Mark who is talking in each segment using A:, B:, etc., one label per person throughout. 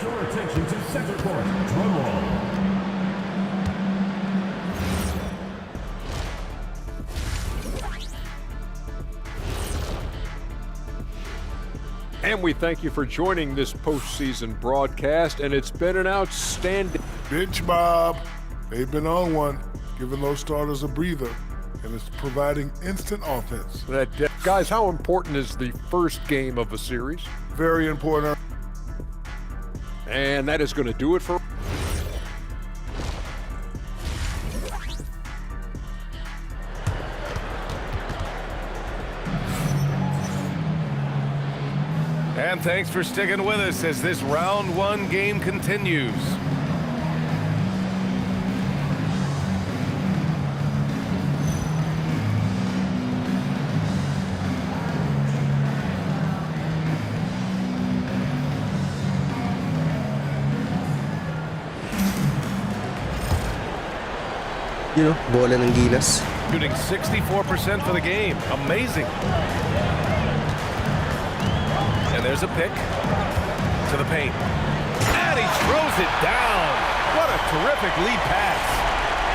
A: your attention to center court. Drum roll.
B: And we thank you for joining this postseason broadcast, and it's been an outstanding...
C: Bench Bob. They've been on one, giving those starters a breather, and it's providing instant offense.
B: Guys, how important is the first game of a series?
C: Very important.
B: And that is going to do it for...
D: And thanks for sticking with us as this round one game continues.
E: Bola ng Gilas.
D: Shooting 64% for the game. Amazing. And there's a pick to the paint. And he throws it down. What a terrific lead pass.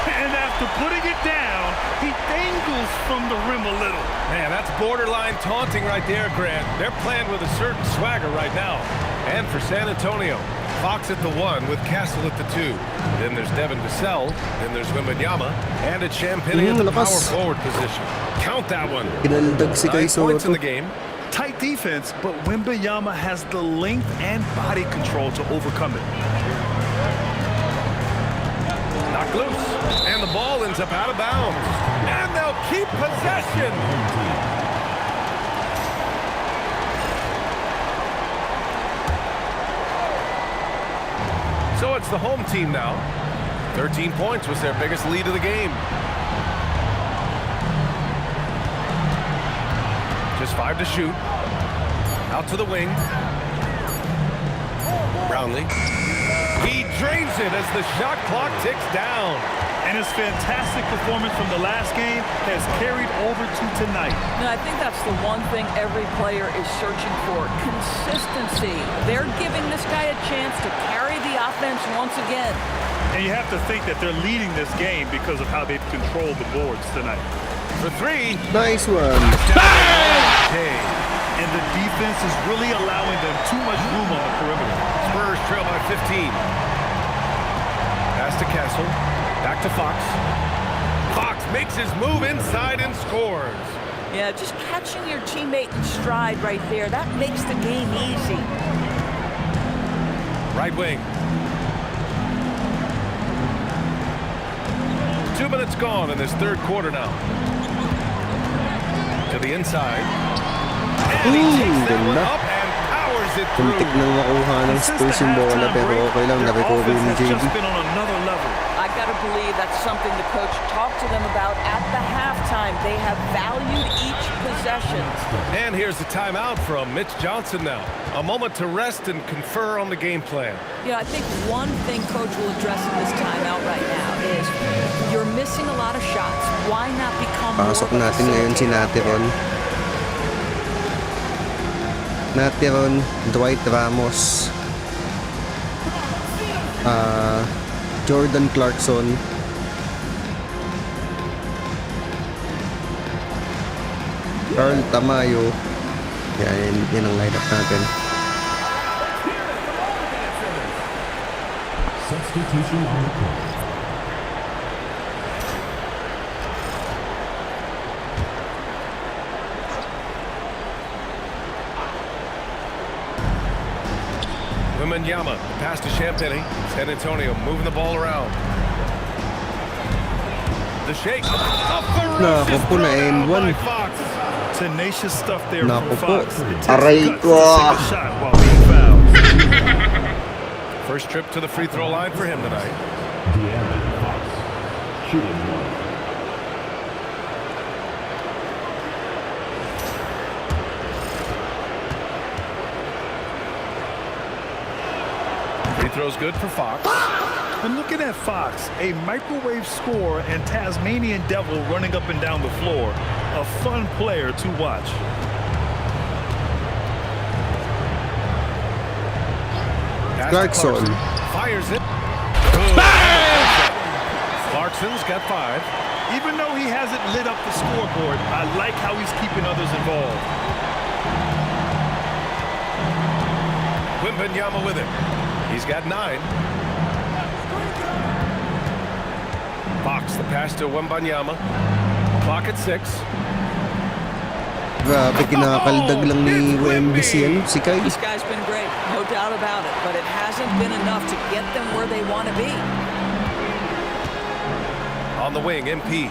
F: And after putting it down, he dangles from the rim a little.
D: Man, that's borderline taunting right there, Grant. They're playing with a certain swagger right now. And for San Antonio, Fox at the 1 with Castle at the 2. Then there's Devin Vassell. Then there's Wembanyama. And it's Champagnie at the power forward position. Count that one. 9 points in the game.
F: Tight defense, but Wembanyama has the length and body control to overcome it.
D: Knocked loose. And the ball ends up out of bounds. And they'll keep possession. So it's the home team now. 13 points was their biggest lead of the game. Just 5 to shoot. Out to the wing. Brownlee. He drains it as the shot clock ticks down.
F: And his fantastic performance from the last game has carried over to tonight.
G: I think that's the one thing every player is searching for. Consistency. They're giving this guy a chance to carry the offense once again.
F: And you have to think that they're leading this game because of how they've controlled the boards tonight.
D: For 3.
E: Nice one.
D: Hey.
F: And the defense is really allowing them too much room on the perimeter.
D: Spurs trail by 15. Pass to Castle. Back to Fox. Fox makes his move inside and scores.
G: Yeah, just catching your teammate in stride right there. That makes the game easy.
D: Right wing. 2 minutes gone in this third quarter now. To the inside. And he takes that one up and powers it through.
E: Muntik nang makuha ng Spurs yung bola, pero okay lang, na-recover ni JB.
G: I gotta believe that's something the coach talked to them about at the halftime. They have valued each possession.
D: And here's the timeout from Mitch Johnson now. A moment to rest and confer on the game plan.
G: I think one thing coach will address in this timeout right now is you're missing a lot of shots. Why not become more
E: Pasok natin ngayon si Nateron. Nateron, Dwight Ramos, Jordan Clarkson, Carl Tamayo. Yan ang lineup natin.
A: Substitution on the court.
D: Wembanyama, pass to Champagnie. San Antonio moving the ball around. The shake.
E: Naku po, na N1.
F: Tenacious stuff there
E: Naku
F: from
E: po.
F: Fox. It takes
E: Aray
F: guts
E: ko.
F: to take a shot while being fouled.
D: First trip to the free throw line for him tonight.
A: De'Aaron Fox, shooting 1.
D: Free throw's good for Fox.
F: And looking at Fox, a microwave scorer and Tasmanian Devil running up and down the floor. A fun player to watch.
D: Pass to
E: Clarkson.
D: Fires it. Good. Clarkson's got 5.
F: Even though he hasn't lit up the scoreboard, I like how he's keeping others involved.
D: Wembanyama with it. He's got 9. Fox, the pass to Wembanyama. Clock at 6.
E: Grabe, kinakaldag lang ni Wemby si Kai.
G: This guy's been great, no doubt about it, but it hasn't been enough to get them where they want to be.
D: On the wing, MP.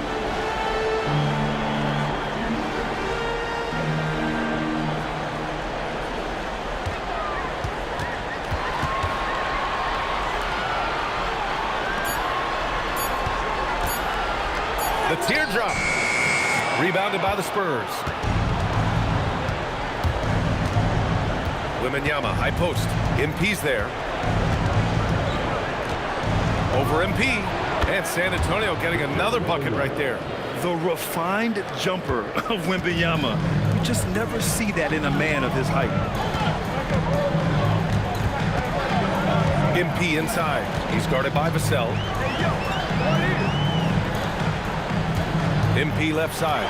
D: The teardrop. Rebounded by the Spurs. Wembanyama, high post. MP's there. Over MP. And San Antonio getting another bucket right there.
F: The refined jumper of Wembanyama. You just never see that in a man of his height.
D: MP inside. He's guarded by Vassell. MP left side.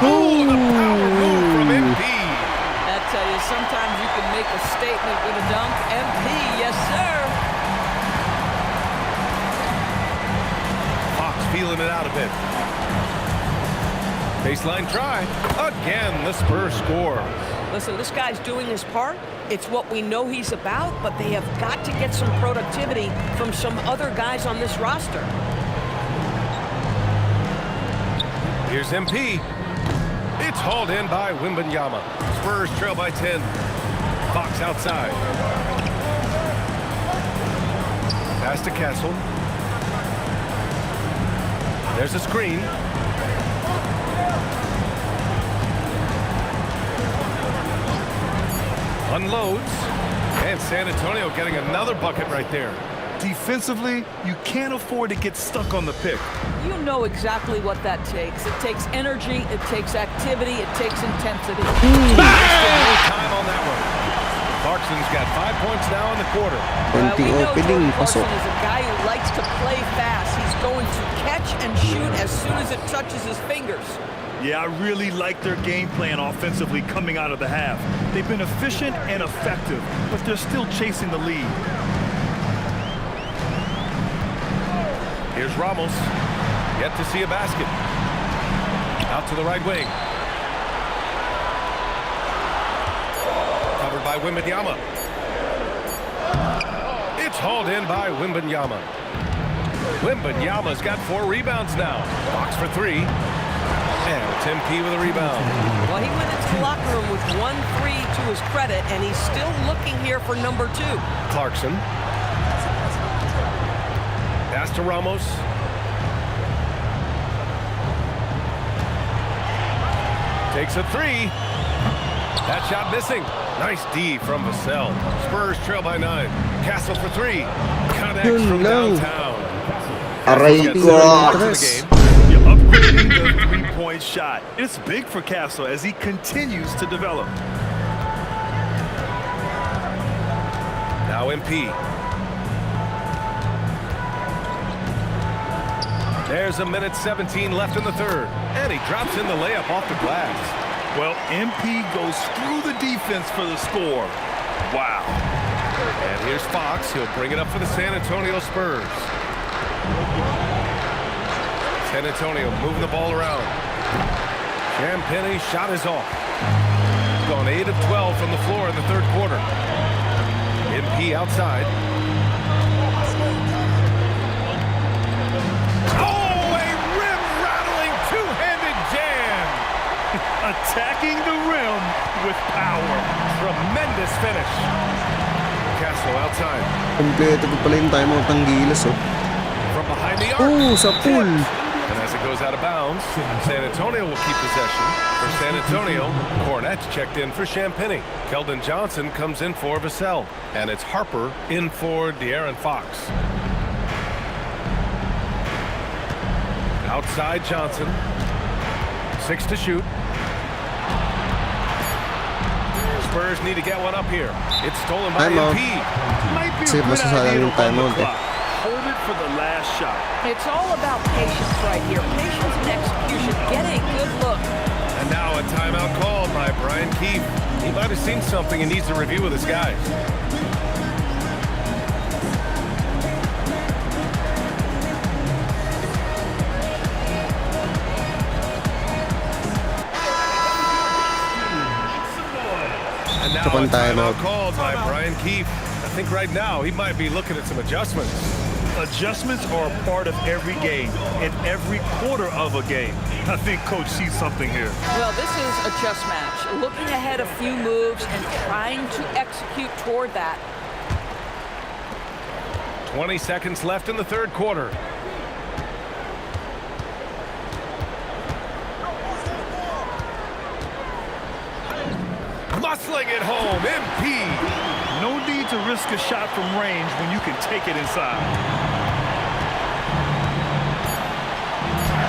D: Oh, the power move from MP.
G: I tell you, sometimes you can make a statement with a dunk. MP, yes, sir.
D: Fox feeling it out a bit. Baseline try. Again, the Spurs score.
G: Listen, this guy's doing his part. It's what we know he's about, but they have got to get some productivity from some other guys on this roster.
D: Here's MP. It's hauled in by Wembanyama. Spurs trail by 10. Fox outside. Pass to Castle. There's a screen. Unloads. And San Antonio getting another bucket right there.
F: Defensively, you can't afford to get stuck on the pick.
G: You know exactly what that takes. It takes energy, it takes activity, it takes intensity.
D: Wasted no time on that one. Clarkson's got 5 points now in the quarter.
E: Konting
G: we know
E: opening,
G: Jordan Clarkson
E: pasok.
G: is a guy who likes to play fast. He's going to catch and shoot as soon as it touches his fingers.
F: Yeah, I really like their game plan offensively coming out of the half. They've been efficient and effective, but they're still chasing the lead.
D: Here's Ramos. Yet to see a basket. Out to the right wing. Covered by Wembanyama. It's hauled in by Wembanyama. Wembanyama's got 4 rebounds now. Fox for 3. And it's MP with a rebound.
G: Well, he went into the locker room with 1-3 to his credit, and he's still looking here for number 2.
D: Clarkson. Pass to Ramos. Takes a 3. That shot missing. Nice D from Vassell. Spurs trail by 9. Castle for 3. Connects
E: Yun
D: from
E: lang.
D: downtown.
E: Aray
D: Gets
E: ko,
D: 7 yards in the
E: Andres.
D: game.
F: You're upgrading the three-point shot. It's big for Castle as he continues to develop.
D: Now MP. There's a minute 17 left in the third. And he drops in the layup off the glass.
F: Well, MP goes through the defense for the score. Wow.
D: And here's Fox. He'll bring it up for the San Antonio Spurs. San Antonio moving the ball around. Champagnie shot is off. Gone 8 of 12 from the floor in the third quarter. MP outside. Oh, a rim-rattling two-handed jam.
F: Attacking the rim with power.
D: Tremendous finish. Castle outside.
E: Kompleto ko pala yung timeout ng Gilas, oh.
D: From behind the arc.
E: Oh, sa pool.
D: And as it goes out of bounds, San Antonio will keep possession. For San Antonio, Cornette's checked in for Champagnie. Keldon Johnson comes in for Vassell. And it's Harper in for De'Aaron Fox. Outside Johnson. 6 to shoot. Spurs need to get one up here. It's stolen by
E: Timeout.
D: MP.
F: Might be a
E: Kasi
F: good
E: masasayang
F: idea
E: yung
F: to run the
E: timeout, eh.
F: clock. Hold it for the last shot.
G: It's all about patience right here. Patience and execution. Get a good look.
D: And now a timeout called by Brian Keefe. He might have seen something and needs to review with his guys. And now a timeout called by Brian Keefe. I think right now he might be looking at some adjustments.
F: Adjustments are a part of every game, in every quarter of a game. I think Coach sees something here.
G: Well, this is a chess match. Looking ahead a few moves and trying to execute toward that.
D: 20 seconds left in the third quarter. Muscling it home, MP.
F: No need to risk a shot from range when you can take it inside.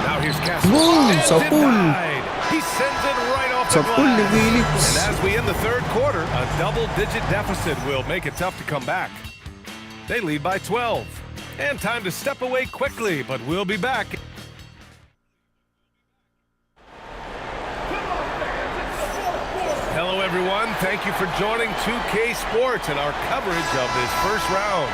D: Now here's Castle.
E: Boom!
D: And
E: Sa pool.
D: denied. He sends it right off
E: Sa
D: the
E: pool ni
D: glass.
E: Phillips.
D: And as we end the third quarter, a double-digit deficit will make it tough to come back. They lead by 12. And time to step away quickly, but we'll be back. Hello, everyone. Thank you for joining 2K Sports and our coverage of this first round.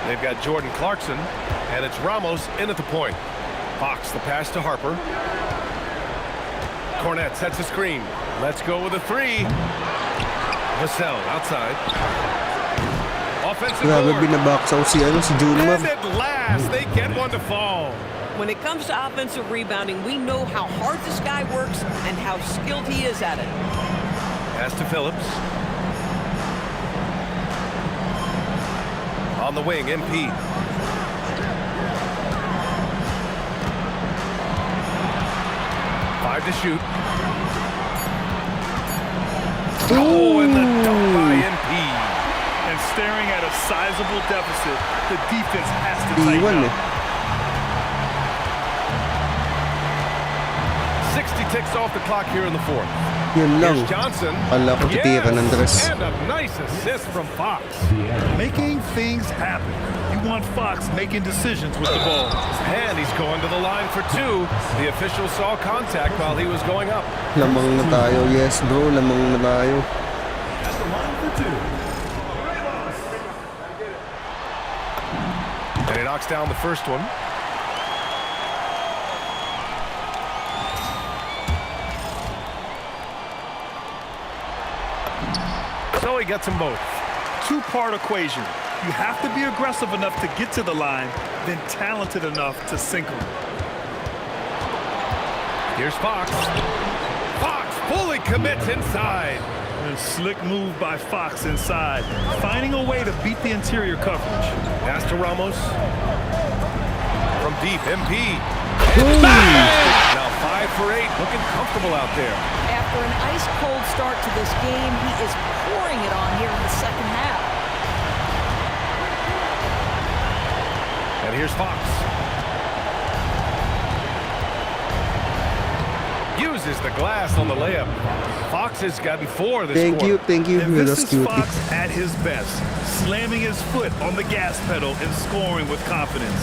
D: They've got Jordan Clarkson, and it's Ramos in at the point. Fox, the pass to Harper. Cornette sets a screen. Let's go with a three. Vassell outside. Offensive
E: Grabe,
D: board.
E: binabaksaw si Junmar.
D: And at last, they get one to fall.
G: When it comes to offensive rebounding, we know how hard this guy works and how skilled he is at it.
D: Pass to Phillips. On the wing, MP. Five to shoot. Oh, and the dunk by MP.
F: And staring at a sizable deficit, the defense has to tighten
E: Iwan,
F: up.
E: eh.
D: 60 ticks off the clock here in the fourth.
E: Yun lang.
D: Here's Johnson.
E: Kala ko titira ng Andres.
D: And a nice assist from Fox.
F: Making things happen. You want Fox making decisions with the ball.
D: And he's going to the line for two. The official saw contact while he was going up.
E: Lamang na tayo. Yes, bro. Lamang na tayo.
A: At the line for two.
D: And he knocks down the first one. So he gets them both.
F: Two-part equation. You have to be aggressive enough to get to the line, then talented enough to sink them.
D: Here's Fox. Fox fully commits inside.
F: A slick move by Fox inside, finding a way to beat the interior coverage.
D: Pass to Ramos. From deep, MP. Now 5 for 8, looking comfortable out there.
G: After an ice-cold start to this game, he is pouring it on here in the second half.
D: And here's Fox. Uses the glass on the layup. Fox has gotten 4 this quarter.
E: Thank you.
F: And
E: That's
F: this is
E: cute.
F: Fox at his best, slamming his foot on the gas pedal and scoring with confidence.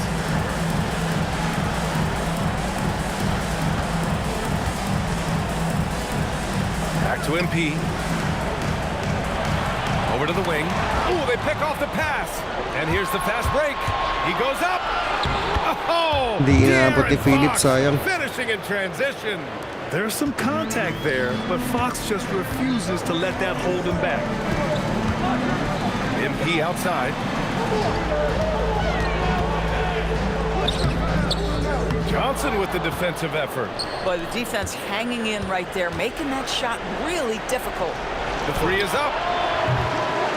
D: Back to MP. Over to the wing. Ooh, they pick off the pass. And here's the fast break. He goes up. Oh!
E: Hindi inaabot ni
D: De'Aaron
E: Phillips,
D: Fox
E: sayang.
D: finishing in transition.
F: There's some contact there, but Fox just refuses to let that hold him back.
D: MP outside. Johnson with the defensive effort.
G: But the defense hanging in right there, making that shot really difficult.
D: The three is up.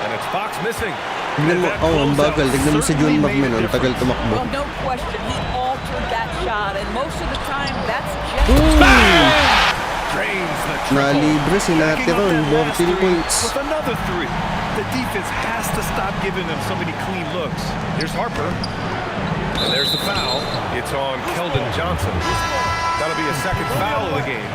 D: And it's Fox missing.
E: Tignan mo, ang bagal. Tignan mo si Junmar men, ang tagal tumakbo.
G: Well, no question, he altered that shot, and most of the time, that's just...
D: Drains the triple.
E: Nalibre si Nateron, 14 points.
F: With another three. The defense has to stop giving them so many clean looks.
D: Here's Harper. And there's the foul. It's on Keldon Johnson. That'll be a second foul of the game.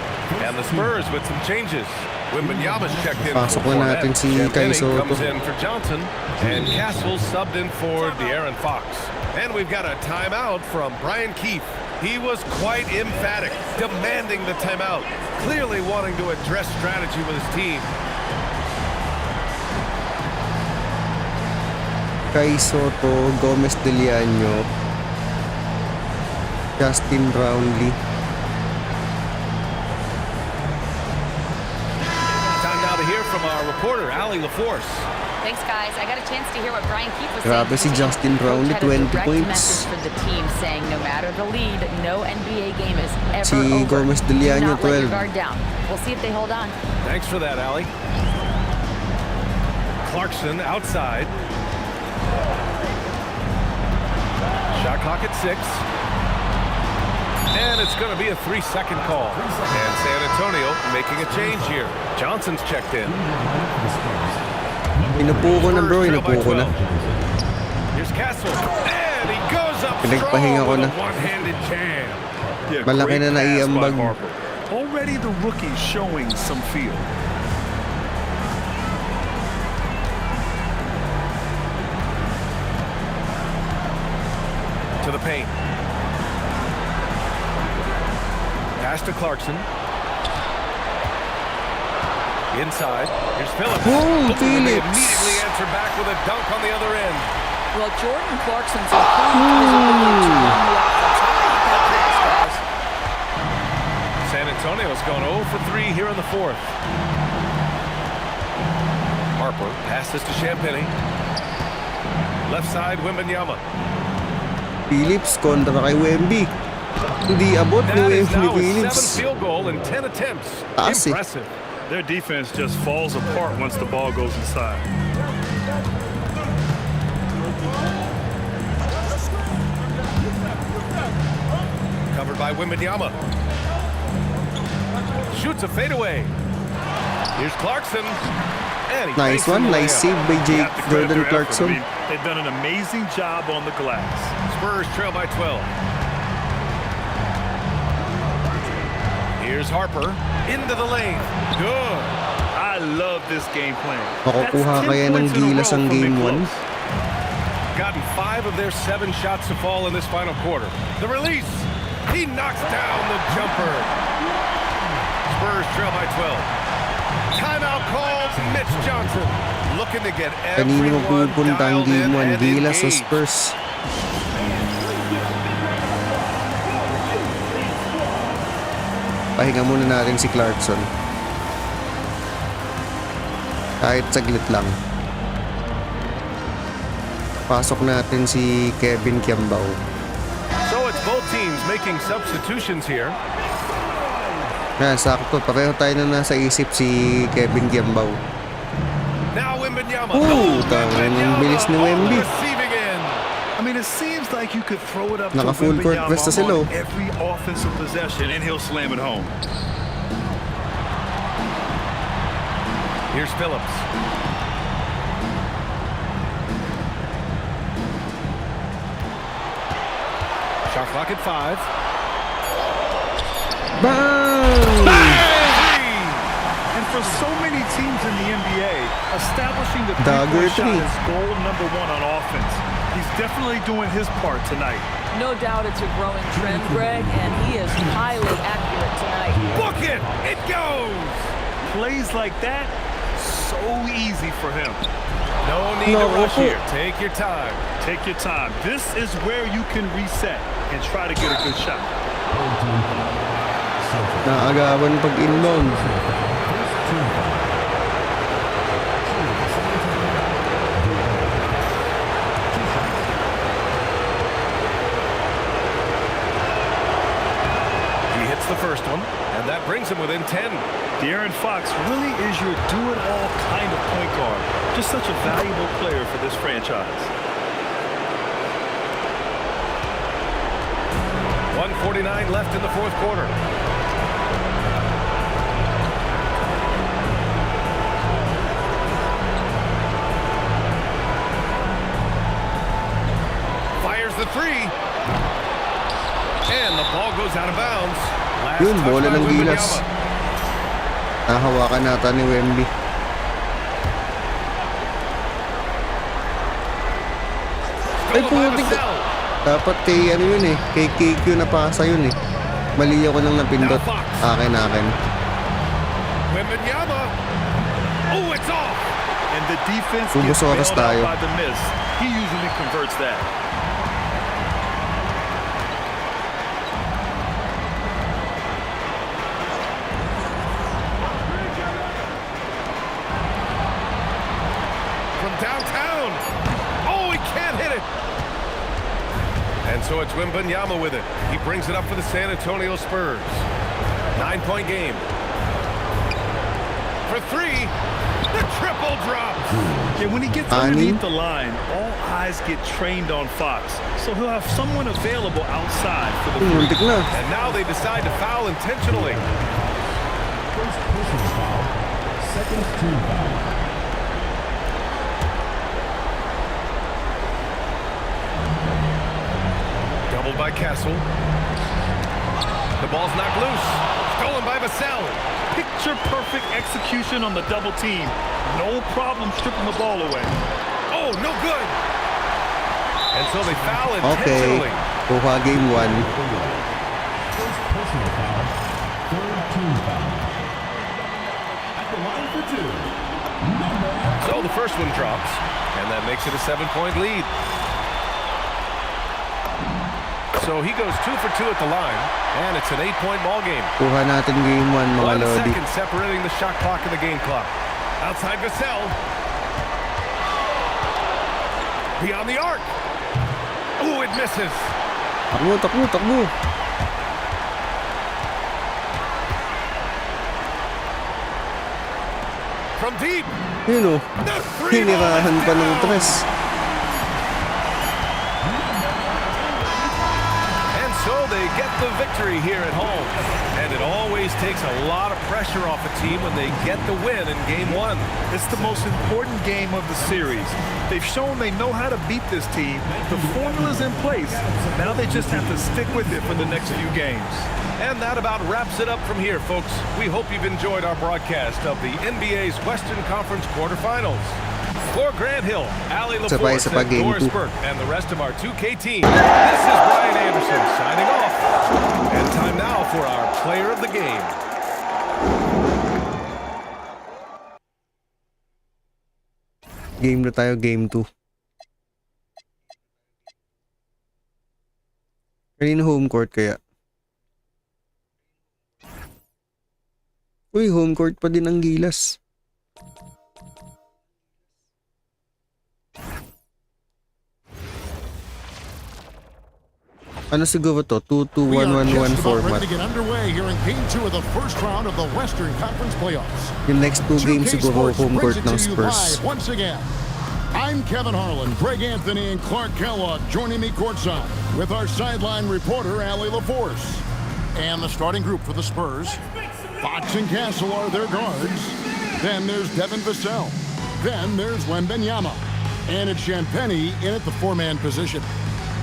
D: And the Spurs with some changes. Wembanyama's checked in
E: Pasok
D: for
E: na natin
D: Fournette.
E: si Kai
D: Champagny
E: Soto.
D: comes in for Johnson. And Castle subbed in for De'Aaron Fox. And we've got a timeout from Brian Keefe. He was quite emphatic, demanding the timeout, clearly wanting to address strategy with his team.
E: Kai Soto, Gomez Deliano, Justin Brownlee.
D: Time now to hear from our reporter, Allie LaForce.
H: Thanks, guys. I got a chance to hear what Brian Keefe was
E: Grabe
H: saying.
E: si Justin Brownlee,
H: Coach had a
E: 20
H: direct
E: points.
H: message for the team saying no matter the lead, no NBA game is ever
E: Si
H: over.
E: Gomez
H: Do
E: Deliano,
H: not let your
E: 12.
H: guard down. We'll see if they hold on.
D: Thanks for that, Allie. Clarkson outside. Shot clock at 6. And it's going to be a 3-second call. And San Antonio making a change here. Johnson's checked in.
E: Inupo ko na bro,
D: Spurs trail by
E: inupo ko na.
D: 12. Here's Castle. And he goes up
E: Pinagpahinga ko
D: strong
E: na.
D: with a one-handed jam.
F: Yeah,
E: Malaki
F: great
E: na
F: pass by
E: naiambag.
F: Harper. Already the rookie showing some feel.
D: To the paint. Pass to Clarkson. Inside. Here's Phillips.
E: Oh,
D: And they
E: Phillips.
D: immediately answer back with a dunk on the other end.
G: Well, Jordan Clarkson's improved his ability to run the offense. How about that pass, guys?
D: San Antonio's gone 0 for 3 here in the fourth. Harper passes to Champagny. Left side, Wembanyama.
E: Phillips kontra kay Wemby. Hindi abot ni
D: That is
E: Wemby
D: now his
E: Phillips.
D: 7th field goal in 10 attempts.
E: Taas eh.
D: Impressive.
F: Their defense just falls apart once the ball goes inside.
D: Covered by Wembanyama. Shoots a fadeaway. Here's Clarkson. And he
E: Nice
D: takes in
E: one,
D: the
E: nice
D: layup.
E: save by
F: You have to credit
E: Jordan
F: their effort.
E: Clarkson.
F: I mean, they've done an amazing job on the glass.
D: Spurs trail by 12. Here's Harper into the lane. Good.
F: I love this game plan.
E: Makukuha
F: That's 10
E: kaya ng
F: points in a row
E: gilas ang
F: from
E: game
F: the
E: 1.
F: close.
D: Gotten 5 of their 7 shots to fall in this final quarter. The release. He knocks down the jumper. Spurs trail by 12. Timeout calls Mitch Johnson. Looking to get
E: Kanino
D: everyone
E: mapupunta ang
D: dialed in
E: game 1?
D: and
E: Gilas o
D: engaged.
E: Spurs? Pahinga muna natin si Clarkson. Kahit saglit lang. Pasok natin si Kevin Kiambao.
D: So it's both teams making substitutions here.
E: Sakto. Pareho tayo na nasa isip si Kevin Kiambao.
D: Now Wembanyama.
E: Oh, tangin ang bilis ni
D: on the
E: Wemby.
D: receiving end.
F: I mean, it seems like you could throw it up
E: Naka
F: to
E: full court
F: Wembanyama
E: press na sila,
F: on
E: oh.
F: every offensive possession, and he'll slam it home.
D: Here's Phillips. Shot clock at 5.
E: Bang!
F: And for so many teams in the NBA, establishing the
E: Dagger
F: three-point shot
E: three.
F: is goal number 1 on offense. He's definitely doing his part tonight.
G: No doubt it's a growing trend, Greg, and he is highly accurate tonight.
D: Book it! It goes!
F: Plays like that, so easy for him.
D: No need
E: No,
D: to rush
E: opo.
D: here. Take your time.
F: Take your time. This is where you can reset and try to get a good shot.
E: Naagawan pag inbound.
D: He hits the first one, and that brings him within 10.
F: De'Aaron Fox really is your do-it-all kind of point guard. Just such a valuable player for this franchise.
D: 1:49 left in the fourth quarter. Fires the three. And the ball goes out of bounds. Last
E: Yun,
D: touch
E: bola
D: by
E: ng Gilas.
D: Wembanyama.
E: Nahawakan nata ni Wemby. Ay,
D: Stolen by
E: putik.
D: Vassell.
E: Dapat kay ano yun eh. Kay KQ na pasa yun eh. Mali ako nang napindot. Akin.
D: Wembanyama. Oh, it's off.
F: And the defense
E: Ubus
F: gets
E: oras
F: bailed
E: tayo.
F: out by the miss. He usually converts that.
D: From downtown. Oh, he can't hit it. And so it's Wembanyama with it. He brings it up for the San Antonio Spurs. 9-point game. For three. The triple drops.
F: Yeah, when he gets underneath the line, all eyes get trained on Fox. So he'll have someone available outside for the three.
E: Muntik na.
D: And now they decide to foul intentionally.
A: First personal foul. Second team foul.
D: Doubled by Castle. The ball's knocked loose. Stolen by Vassell.
F: Picture-perfect execution on the double team. No problem stripping the ball away.
D: Oh, no good. And so they foul
E: Okay.
D: intentionally.
E: Kuha game 1.
A: First personal foul. Third team foul. At the line for two.
D: So the first one drops, and that makes it a 7-point lead. So he goes 2 for 2 at the line, and it's an 8-point ball game.
E: Kuha natin game 1 mga
D: 1
E: Lodi.
D: second separating the shot clock and the game clock. Outside Vassell. Beyond the arc. Ooh, it misses.
E: Takbo.
D: From deep.
E: Yun o.
D: The three ball
E: Hinirahan
D: is
E: pa ng
D: down.
E: tres.
D: And so they get the victory here at home. And it always takes a lot of pressure off a team when they get the win in game 1.
F: It's the most important game of the series. They've shown they know how to beat this team. The formula's in place. Now they just have to stick with it for the next few games.
D: And that about wraps it up from here, folks. We hope you've enjoyed our broadcast of the NBA's Western Conference quarterfinals. For Grant Hill, Ali LaForce,
E: Sabay
D: and
E: game
D: Doris
E: 2.
D: Burke, and the rest of our 2K team, this is Brian Anderson signing off. And time now for our player of the game.
E: Game na tayo, game 2. Kanina home court kaya? Uy, home court pa din ang Gilas. Ano siguro to? 2-2-1-1-1 format.
I: Ready to get underway here in Game 2 of the first round of the Western Conference Playoffs.
E: Yung next 2 games siguro home court ng Spurs.
I: Once again, I'm Kevin Harlan, Greg Anthony, and Clark Kellogg joining me courtside with our sideline reporter, Ali LaForce. And the starting group for the Spurs, Fox and Castle are their guards. Then there's Devin Vassell. Then there's Wembanyama. And it's Champagnie in at the 4-man position.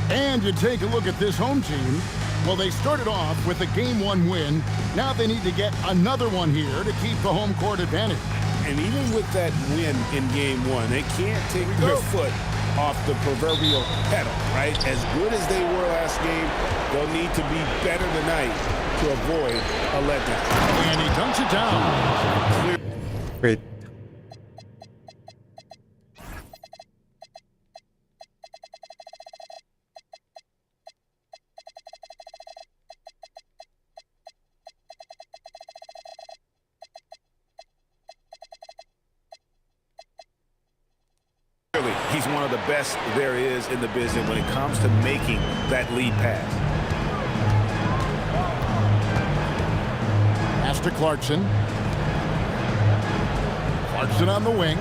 I: And you take a look at this home team. Well, they started off with a Game 1 win. Now they need to get another one here to keep the home court advantage.
J: And even with that win in Game 1, they can't take their foot off the proverbial pedal, right? As good as they were last game, they'll need to be better tonight to avoid a letdown.
I: And he dunks it down.
E: Great.
J: He's one of the best there is in the business when it comes to making that lead pass.
I: Pass to Clarkson. Clarkson on the wing.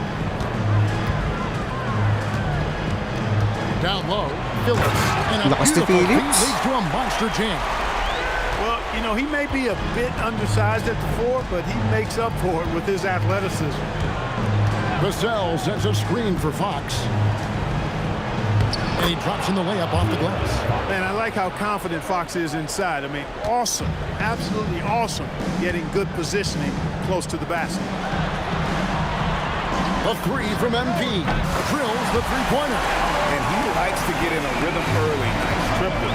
I: Down low, Phillips. And a
E: Lakas ni
I: beautiful feed
E: Phillips.
I: leads to a monster jam.
F: Well, you know, he may be a bit undersized at the 4, but he makes up for it with his athleticism.
I: Vassell sets a screen for Fox. And he drops in the layup off the glass.
K: Man, I like how confident Fox is inside. I mean, awesome, absolutely awesome, getting good positioning close to the basket.
I: A three from MP. Drills the three-pointer.
J: And he likes to get in a rhythm early. Nice triple.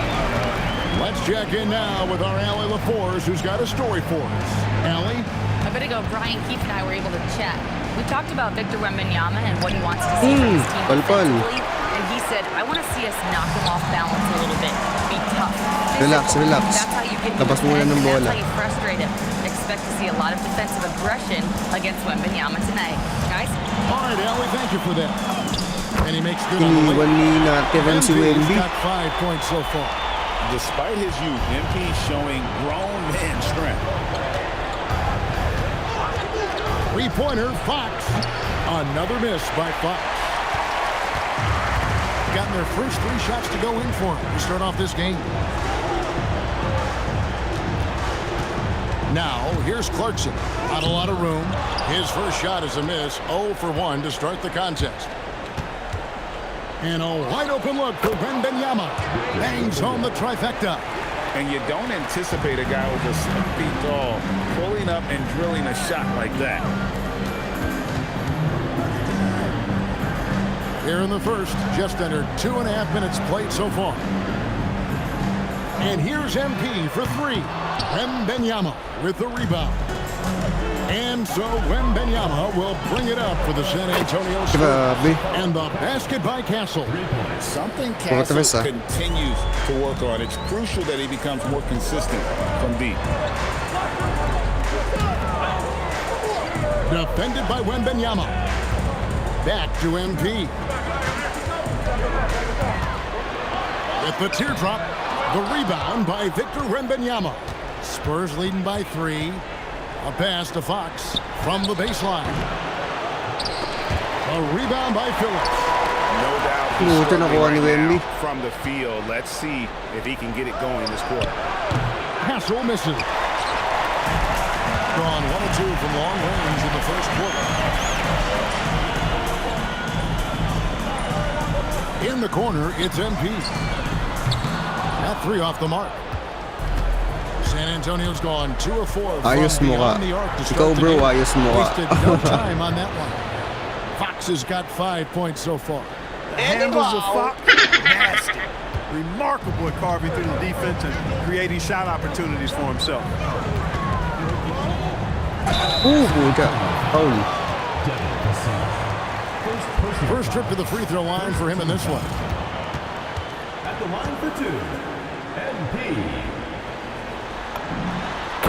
I: Let's check in now with our Allie LaForce, who's got a story for us. Allie?
H: A bit ago, Brian Keefe and I were able to chat. We talked about Victor Wembanyama and what he wants to see from his team defensively. And he said, I want to see us knock him off balance a little bit. Be tough.
E: Relax, relax.
H: That's how you get him
E: Labas muna ng
H: and
E: bola.
H: that's how you frustrate him. Expect to see a lot of defensive aggression against Wembanyama tonight. Guys?
I: All right, Allie, thank you for that. And he makes good on the
E: Iniwan ni natin si
I: MP's
E: Wemby.
I: got 5 points so far.
J: Despite his youth, MP showing grown man strength.
I: Three-pointer, Fox. Another miss by Fox. Gotten their first 3 shots to go in for him to start off this game. Now, here's Clarkson. Not a lot of room. His first shot is a miss. 0 for 1 to start the contest. And a wide-open look for Wembanyama. Bangs home the trifecta.
J: And you don't anticipate a guy with a 7 feet tall pulling up and drilling a shot like that.
I: Here in the first, just under 2.5 minutes played so far. And here's MP for 3. Wembanyama with the rebound. And so Wembanyama will bring it up for the San Antonio Spurs.
E: Grabe.
I: And the basket by Castle.
J: Something Castle continues to work on. It's crucial that he becomes more consistent from deep.
I: Defended by Wembanyama. Back to MP. With the teardrop, the rebound by Victor Wembanyama. Spurs leading by 3. A pass to Fox from the baseline. A rebound by Phillips.
J: No doubt he's struggling right now from the field. Let's see if he can get it going this quarter.
I: Castle misses. Gone 1 or 2 from long range in the first quarter. In the corner, it's MP. That 3 off the mark. San Antonio's gone 2 of 4
E: Ayos
I: from
E: mo ka.
I: beyond the arc to
E: Ikaw
I: start the
E: bro,
I: game.
E: ayos mo ka.
I: Wasted no time on that one. Fox has got 5 points so far.
K: The handles of Fox, nasty. Remarkable at carving through the defense and creating shot opportunities for himself.
E: Ooh, puta. Foul.
I: First trip to the free throw line for him in this one.
A: At the line for 2, MP.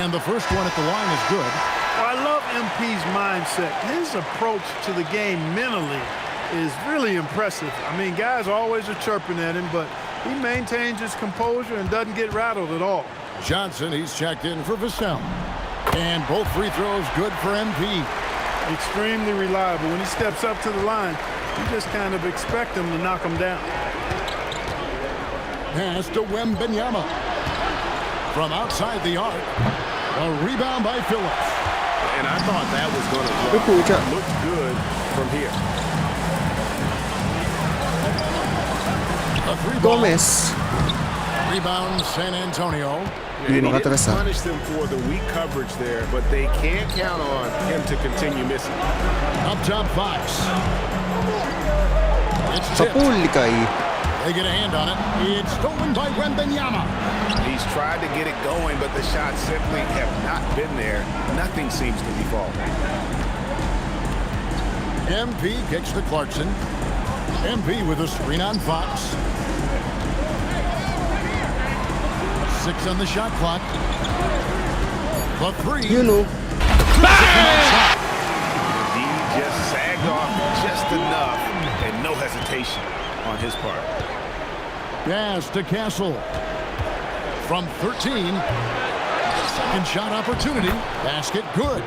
I: And the first one at the line is good.
K: Well, I love MP's mindset. His approach to the game mentally is really impressive. I mean, guys always are chirping at him, but he maintains his composure and doesn't get rattled at all.
I: Johnson, he's checked in for Vassell. And both free throws good for MP.
K: Extremely reliable. When he steps up to the line, you just kind of expect him to knock him down.
I: Pass to Wembanyama. From outside the arc. A rebound by Phillips.
J: And I thought that was going to look good from here.
I: A 3
E: Gomez.
I: Rebound San Antonio.
J: And he didn't punish them for the weak coverage there, but they can't count on him to continue missing.
I: Up top, Fox. It's
E: Sa
I: tipped.
E: pool kay.
I: They get a hand on it. It's stolen by Wembanyama.
J: He's tried to get it going, but the shots simply have not been there. Nothing seems to be falling.
I: MP kicks to Clarkson. MP with a screen on Fox. 6 on the shot clock. The 3.
E: You know.
J: He just sagged off just enough and no hesitation on his part.
I: Pass to Castle. From 13. Second shot opportunity. Basket good.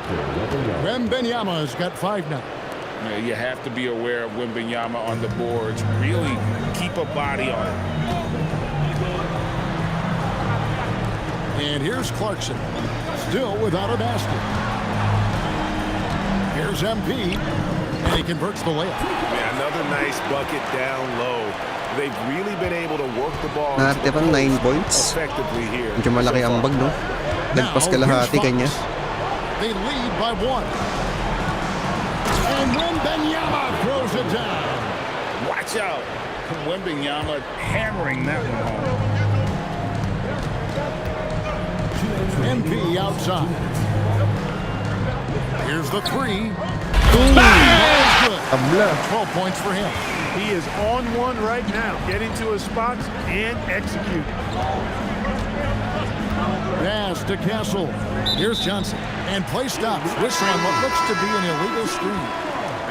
I: Wembanyama has got 5 now.
J: You have to be aware of Wembanyama on the boards. Really keep a body on it.
I: And here's Clarkson. Still without a basket. Here's MP. And he converts the layup.
J: Man, another nice bucket down low. They've really been able to work the ball
E: Natirang 9 points.
J: effectively here.
E: Medyo malaki ang bag, no? Nagpas kalahati kanya.
I: They lead by 1. And Wembanyama throws it down.
J: Watch out. Wembanyama hammering that one home.
I: MP outside. Here's the 3.
E: Tabla.
I: 12 points for him.
K: He is on one right now, getting to his spots and executing.
I: Pass to Castle. Here's Johnson. And play stops. Whistle on what looks to be an illegal screen.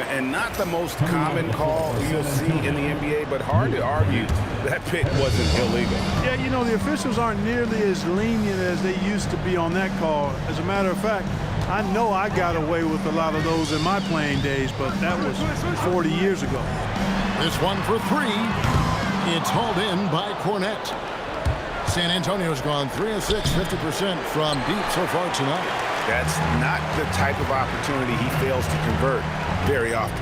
J: And not the most common call you'll see in the NBA, but hard to argue that pick wasn't illegal.
K: Yeah, you know, the officials aren't nearly as lenient as they used to be on that call. As a matter of fact, I know I got away with a lot of those in my playing days, but that was 40 years ago.
I: This one for 3. It's hauled in by Cornette. San Antonio's gone 3 of 6, 50% from deep so far tonight.
J: That's not the type of opportunity he fails to convert very often.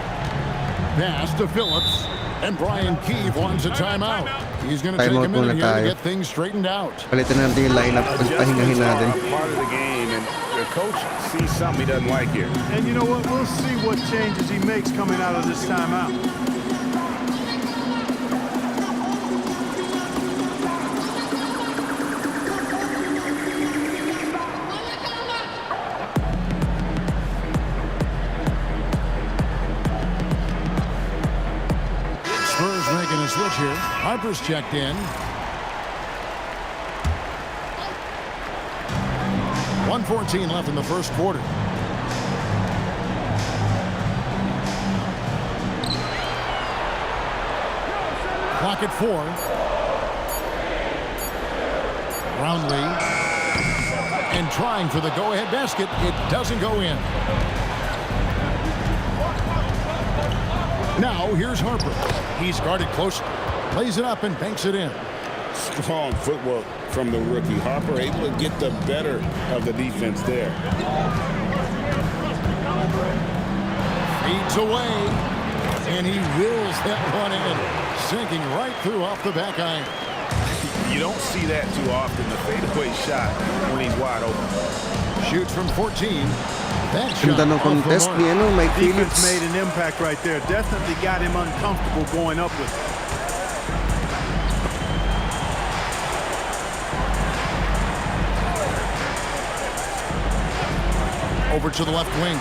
I: Pass to Phillips. And Brian Keefe wants a timeout. He's going to take a minute here to get things straightened out.
E: Palitan natin yung lineup. Pagpahingahin natin.
J: Part of the game, and the coach sees something he doesn't like here.
K: And you know what? We'll see what changes he makes coming out of this timeout.
I: Making a switch here. Harper's checked in. 1:14 left in the first quarter. Clock at 4. Brownlee. And trying for the go-ahead basket. It doesn't go in. Now here's Harper. He's guarded closely. Lays it up and banks it in.
J: Strong footwork from the rookie. Harper able to get the better of the defense there.
I: Feeds away. And he wills that one in. Sinking right through off the back iron.
J: You don't see that too often. The fadeaway shot when he's wide open.
I: Shoots from 14.
E: Ganda ng contest ni Mike Phillips.
K: Defense made an impact right there. Definitely got him uncomfortable going up with it.
I: Over to the left wing.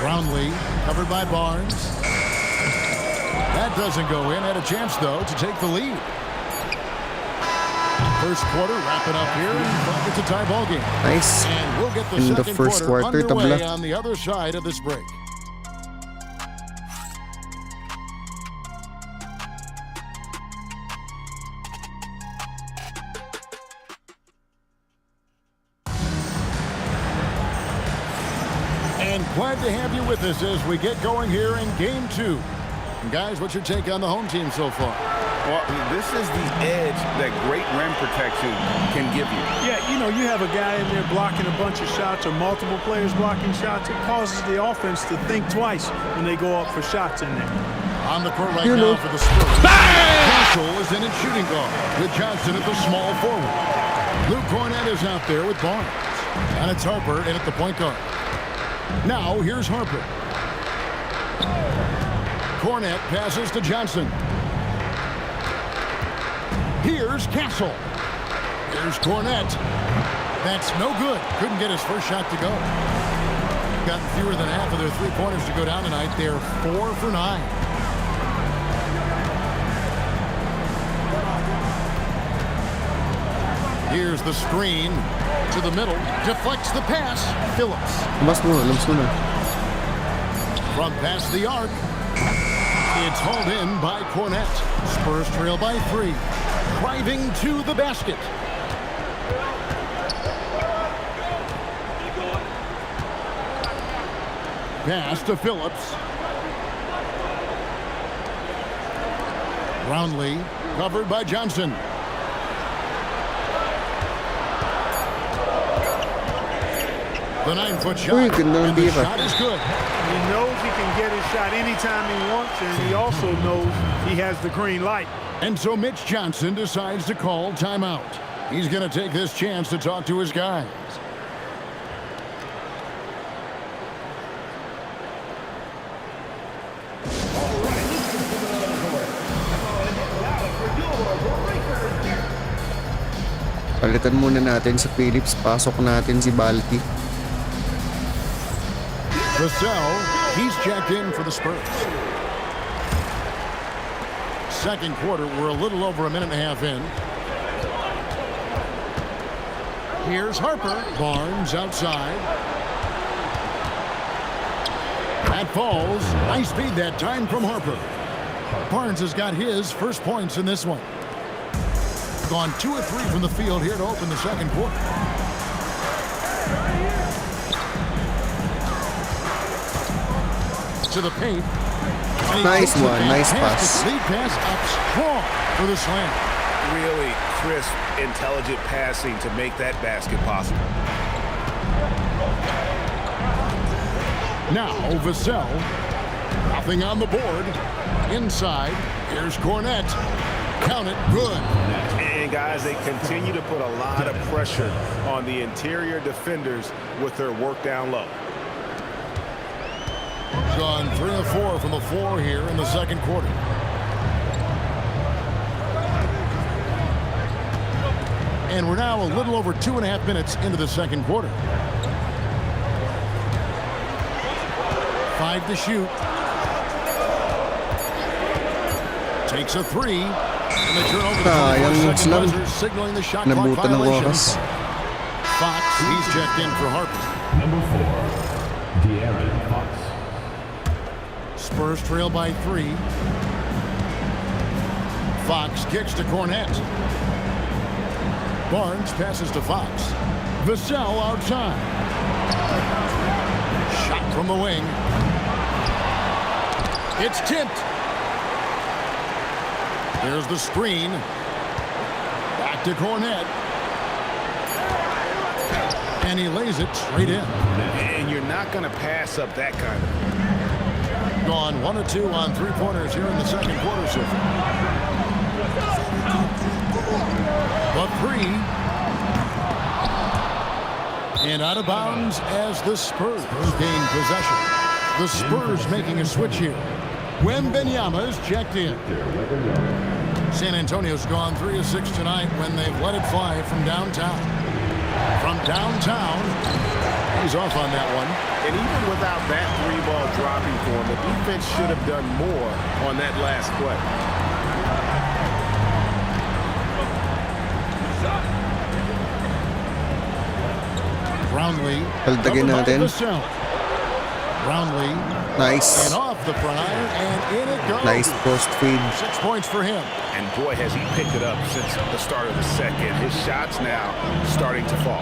I: Brownlee covered by Barnes. That doesn't go in. Had a chance, though, to take the lead. First quarter wrapping up here, and it's a tie ball game.
E: Nice.
I: And we'll get the
E: In the
I: second
E: first quarter,
I: underway
E: tabla.
I: on the other side of this break. And glad to have you with us as we get going here in Game 2. And guys, what's your take on the home team so far?
J: Well, this is the edge that great rim protection can give you.
K: Yeah, you know, you have a guy in there blocking a bunch of shots or multiple players blocking shots. It causes the offense to think twice when they go up for shots in there.
I: On the court right now for the Spurs. Castle is in at shooting guard with Johnson at the small forward. Luke Cornette is out there with Barnes. And it's Harper in at the point guard. Now here's Harper. Cornette passes to Johnson. Here's Castle. Here's Cornette. That's no good. Couldn't get his first shot to go. Got fewer than half of their three-pointers to go down tonight. They're 4 for 9. Here's the screen to the middle. Deflects the pass. Phillips. From past the arc. It's hauled in by Cornette. Spurs trail by 3. Driving to the basket. Pass to Phillips. Brownlee covered by Johnson. The 9-foot shot.
E: Uy, ganda ng
I: And the
E: tira.
I: shot is good.
K: He knows he can get his shot anytime he wants, and he also knows he has the green light.
I: And so Mitch Johnson decides to call timeout. He's going to take this chance to talk to his guys.
E: Palitan muna natin sa Phillips. Pasok natin si Balti.
I: Vassell, he's checked in for the Spurs. Second quarter, we're a little over a minute and a half in. Here's Harper. Barnes outside. That falls. Nice speed that time from Harper. Barnes has got his first points in this one. Gone 2 of 3 from the field here to open the second quarter. To the paint.
E: Nice one. Nice pass.
I: Lead pass up strong for the slam.
D: Really crisp, intelligent passing to make that basket possible.
I: Now Vassell. Nothing on the board. Inside. Here's Cornette. Count it. Good.
D: And guys, they continue to put a lot of pressure on the interior defenders with their work down low.
I: Gone 3 of 4 from the floor here in the second quarter. And we're now a little over 2.5 minutes into the second quarter. 5 to shoot. Takes a 3. And they turn over the second buzzer, signaling the shot clock
E: Nabutan ng
I: violation.
E: oras.
I: Fox, he's checked in for Harper.
A: Number 4, De'Aaron Fox.
I: Spurs trail by 3. Fox kicks to Cornette. Barnes passes to Fox. Vassell outside. Shot from the wing. It's tipped. There's the screen. Back to Cornette. And he lays it straight in.
D: And you're not going to pass up that kind of.
I: Gone 1 of 2 on 3-pointers here in the second quarter so far. The 3. And out of bounds as the Spurs gain possession. The Spurs making a switch here. Wembanyama is checked in. San Antonio's gone 3 of 6 tonight when they've let it fly from downtown. From downtown, he's off on that one.
D: And even without that 3-ball dropping for him, the defense should have done more on that last play.
I: Brownlee.
E: Paltagin natin.
I: Brownlee.
E: Nice.
I: And off the prior, and in it goes.
E: Nice post feed.
I: 6 points for him.
D: And boy, has he picked it up since the start of the second. His shots now starting to fall.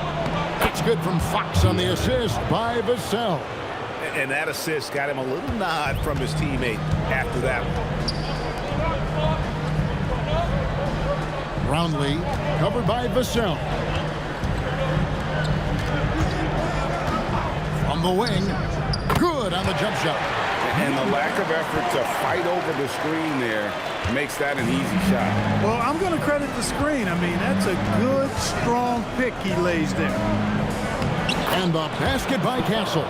I: It's good from Fox on the assist by Vassell.
D: And that assist got him a little nod from his teammate after that one.
I: Brownlee covered by Vassell. From the wing. Good on the jump shot.
J: And the lack of effort to fight over the screen there makes that an easy shot.
K: Well, I'm going to credit the screen. I mean, that's a good, strong pick he lays there.
I: And the basket by Castle.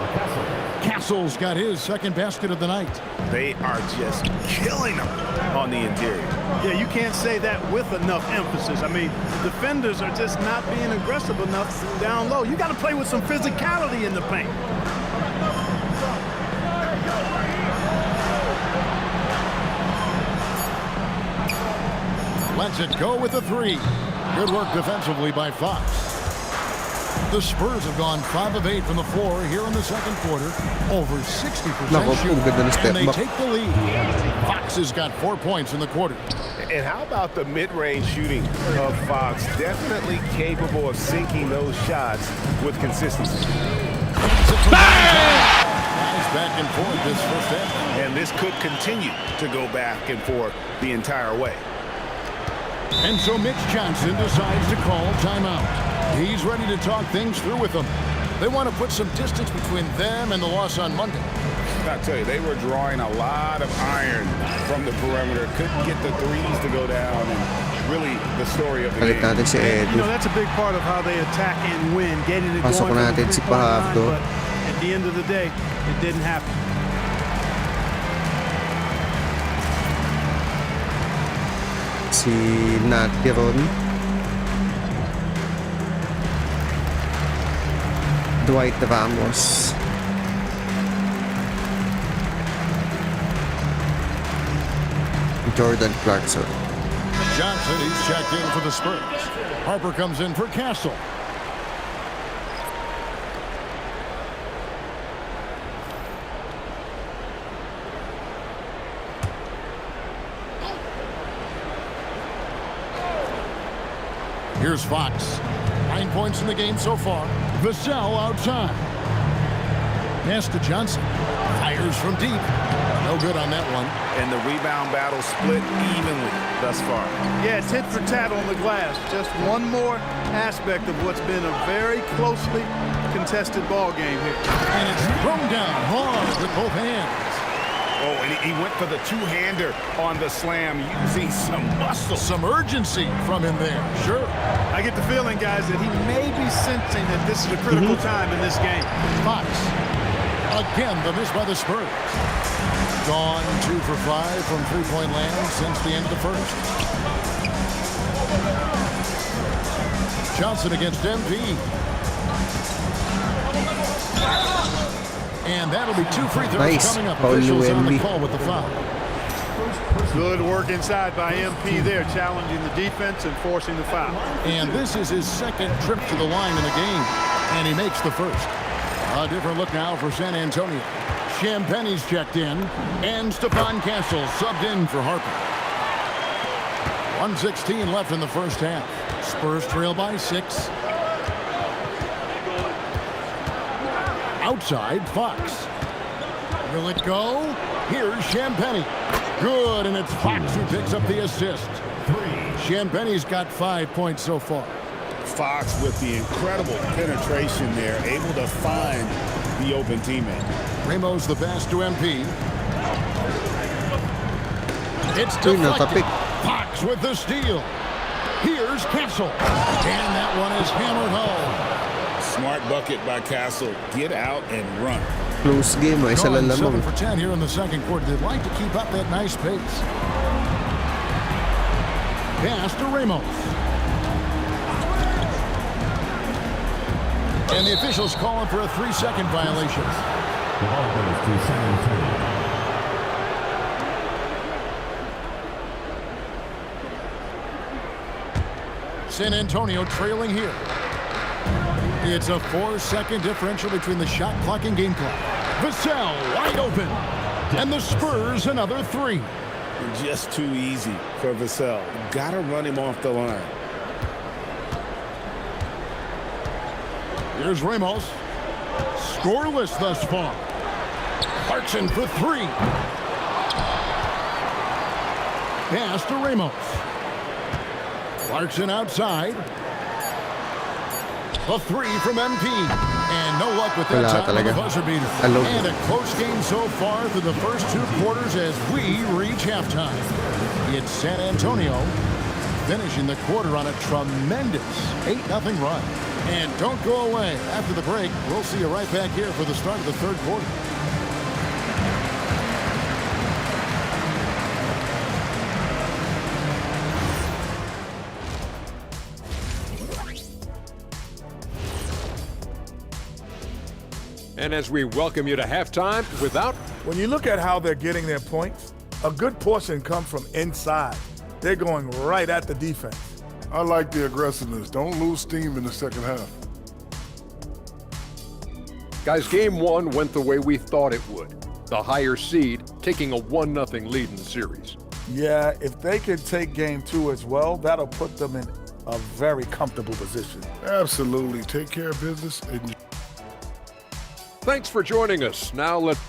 I: Castle's got his second basket of the night.
D: They are just killing them on the interior.
K: Yeah, you can't say that with enough emphasis. I mean, the defenders are just not being aggressive enough down low. You got to play with some physicality in the paint.
I: Lets it go with a 3. Good work defensively by Fox. The Spurs have gone 5 of 8 from the floor here in the second quarter. Over 60%
E: Nako,
I: shooting.
E: ganda ng step
I: And they
E: back.
I: take the lead. Fox has got 4 points in the quarter.
D: And how about the mid-range shooting of Fox? Definitely capable of sinking those shots with consistency.
I: Nice back and forth this first half.
D: And this could continue to go back and forth the entire way.
I: And so Mitch Johnson decides to call timeout. He's ready to talk things through with them. They want to put some distance between them and the loss on Monday.
J: I tell you, they were drawing a lot of iron from the perimeter. Couldn't get the threes to go down. And really the story of the
E: Balik
J: game.
E: natin si Edu.
K: You know, that's a big part of how they attack and win, getting it
E: Pasok
K: going.
E: natin si Pahabdo.
K: But at the end of the day, it didn't happen.
E: Si Natiron. Dwight Ramos. Jordan Clarkson.
I: Johnson, he's checked in for the Spurs. Harper comes in for Castle. Here's Fox. 9 points in the game so far. Vassell outside. Pass to Johnson. Fires from deep. No good on that one.
D: And the rebound battle split evenly thus far.
K: Yeah, it's hit for tat on the glass. Just one more aspect of what's been a very closely contested ball game here.
I: And it's thrown down hard with both hands.
J: Oh, and he went for the two-hander on the slam, using some muscle.
I: Some urgency from him there. Sure.
K: I get the feeling, guys, that he may be sensing that this is a critical time in this game.
I: Fox. Again, the miss by the Spurs. Gone 2 for 5 from three-point land since the end of the first. Johnson against MP. And that'll be 2 free throws
E: Nice.
I: coming up.
E: Paul
I: Officials on the
E: Wemby.
I: call with the foul.
K: Good work inside by MP there, challenging the defense and forcing the foul.
I: And this is his second trip to the line in the game. And he makes the first. A different look now for San Antonio. Champagne's checked in. And Stephon Castle subbed in for Harper. 1:16 left in the first half. Spurs trail by 6. Outside, Fox. Will it go? Here's Champagnie. Good, and it's Fox who picks up the assist. Champagnie's got 5 points so far.
J: Fox with the incredible penetration there, able to find the open teammate.
I: Ramos the pass to MP. It's
E: Uy,
I: deflected.
E: nakapik.
I: Fox with the steal. Here's Castle. And that one is hammered home.
J: Smart bucket by Castle. Get out and run.
E: Close game, isa lang
I: Going 7
E: lamang.
I: for 10 here in the second quarter. They'd like to keep up that nice pace. Pass to Ramos. And the officials calling for a 3-second violation.
A: The ball goes to San Antonio.
I: San Antonio trailing here. It's a 4-second differential between the shot clock and game clock. Vassell wide open. And the Spurs another 3.
J: Just too easy for Vassell. Got to run him off the line.
I: Here's Ramos. Scoreless thus far. Clarkson for 3. Pass to Ramos. Clarkson outside. A 3 from MP. And no luck with that
E: Wala
I: time on the
E: talaga.
I: buzzer beater.
E: Alog.
I: And a close game so far through the first 2 quarters as we reach halftime. It's San Antonio finishing the quarter on a tremendous 8-0 run. And don't go away. After the break, we'll see you right back here for the start of the third quarter.
B: And as we welcome you to halftime, without
C: When you look at how they're getting their points, a good portion comes from inside. They're going right at the defense. I like the aggressiveness. Don't lose steam in the second half.
B: guys, game 1 went the way we thought it would. The higher seed taking a 1-0 lead in the series.
C: Yeah, if they could take game 2 as well, that'll put them in a very comfortable position. Absolutely. Take care of business. And
B: Thanks for joining us. Now let's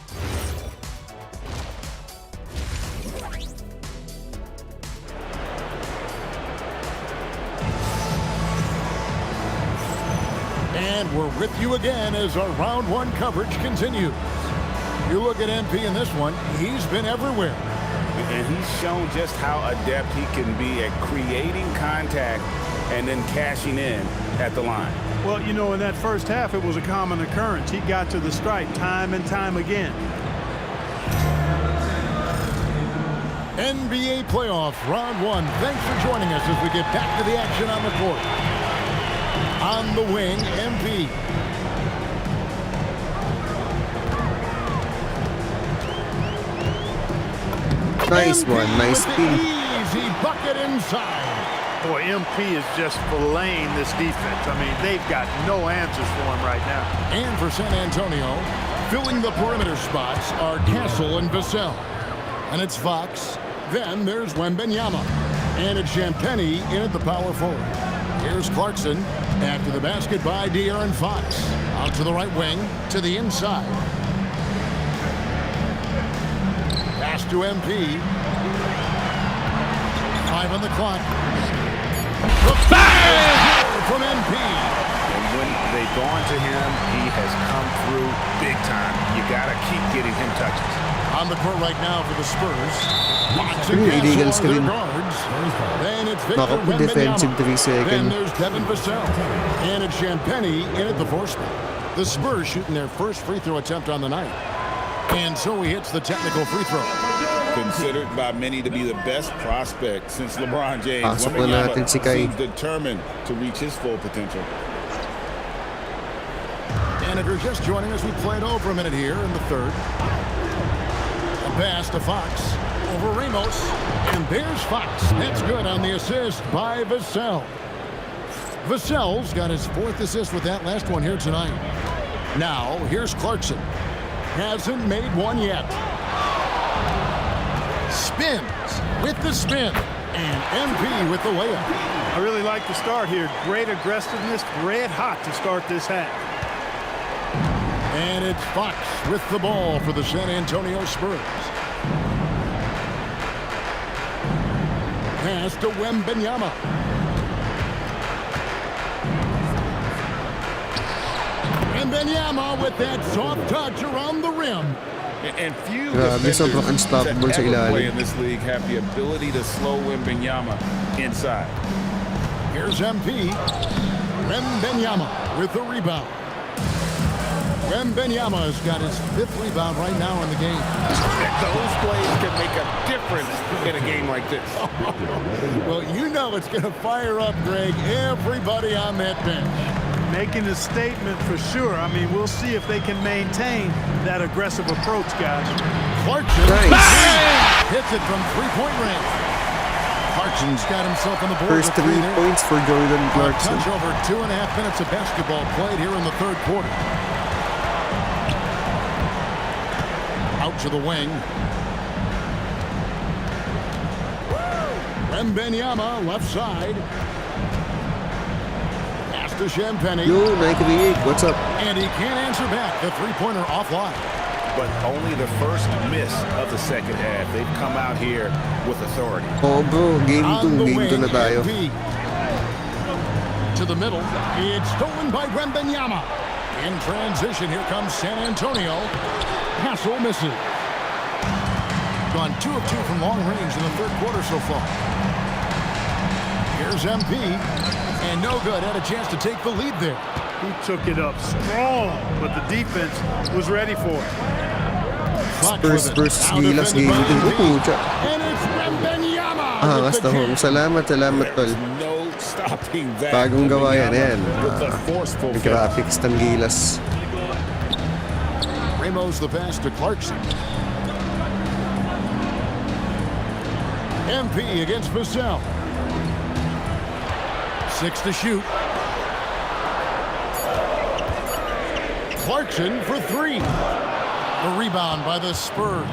I: And we're with you again as our round one coverage continues. You look at MP in this one, he's been everywhere.
J: And he's shown just how adept he can be at creating contact and then cashing in at the line.
K: Well, you know, in that first half, it was a common occurrence. He got to the stripe time and time again.
I: NBA playoffs, round one. Thanks for joining us as we get back to the action on the court. On the wing, MP.
E: Nice one. Nice
I: with
E: team.
I: Easy bucket inside.
K: Boy, MP is just filleting this defense. I mean, they've got no answers for him right now.
I: And for San Antonio, filling the perimeter spots are Castle and Vassell. And it's Fox. Then there's Wembanyama. And it's Champagnie in at the power forward. Here's Clarkson. After the basket by De'Aaron Fox. Out to the right wing, to the inside. Pass to MP. 5 on the clock. The fire from MP.
J: And when they've gone to him, he has come through big time. You got to keep getting him touches.
I: On the court right now for the Spurs.
E: Illegal screen.
I: Then it's Victor
E: Nakapo defensive 3
I: Then
E: seconds.
I: there's Devin Vassell. And it's Champagnie in at the 4 spot. The Spurs shooting their first free throw attempt on the night. And so he hits the technical free throw.
J: Considered by many to be the best prospect since LeBron James.
E: Pasok na natin si Kai.
J: Seems determined to reach his full potential.
I: And if you're just joining us, we played over a minute here in the third. A pass to Fox over Ramos. And there's Fox. That's good on the assist by Vassell. Vassell's got his 4th assist with that last one here tonight. Now, here's Clarkson. Hasn't made one yet. Spins with the spin. And MP with the layup.
K: I really like the start here. Great aggressiveness, red hot to start this half.
I: And it's Fox with the ball for the San Antonio Spurs. Pass to Wembanyama. Wembanyama with that soft touch around the rim.
J: And few
E: Grabe, sobrang unstoppable
J: that
E: sa
J: ever play
E: ilalim.
J: in this league have the ability to slow Wembanyama inside.
I: Here's MP. Wembanyama with the rebound. Wembanyama's got his 5th rebound right now in the game.
J: Those plays can make a difference in a game like this.
I: Well, you know it's going to fire up, Greg, everybody on that bench.
K: Making a statement for sure. I mean, we'll see if they can maintain that aggressive approach, guys.
I: Clarkson
E: Nice.
I: hits it from 3-point range. Clarkson's got himself on the board.
E: First
I: with
E: 3
I: there.
E: points for Jordan
I: A
E: Clarkson.
I: touch over 2.5 minutes of basketball played here in the third quarter. Out to the wing. Wembanyama left side. Pass to Champagnie.
E: Yo, Nike, what's up?
I: And he can't answer back. The 3-pointer offline.
J: But only the first miss of the second half. They've come out here with authority.
E: Oh bro, game
I: On
E: 2.
I: the
E: Game 2
I: wing,
E: na tayo.
I: MP. To the middle. It's stolen by Wembanyama. In transition, here comes San Antonio. Castle misses. Gone 2 of 2 from long range in the third quarter so far. Here's MP. And no good. Had a chance to take the lead there.
K: He took it up strong, but the defense was ready for it.
E: Spurs versus Gilas game 2. Pucha.
I: And it's Wembanyama.
E: Angas na ho. Salamat tol.
J: No stopping that.
E: Bagong gawa yan. Ayan.
J: With the forceful
E: Yung graphics ng Gilas.
I: Ramos the pass to Clarkson. MP against Vassell. 6 to shoot. Clarkson for 3. The rebound by the Spurs.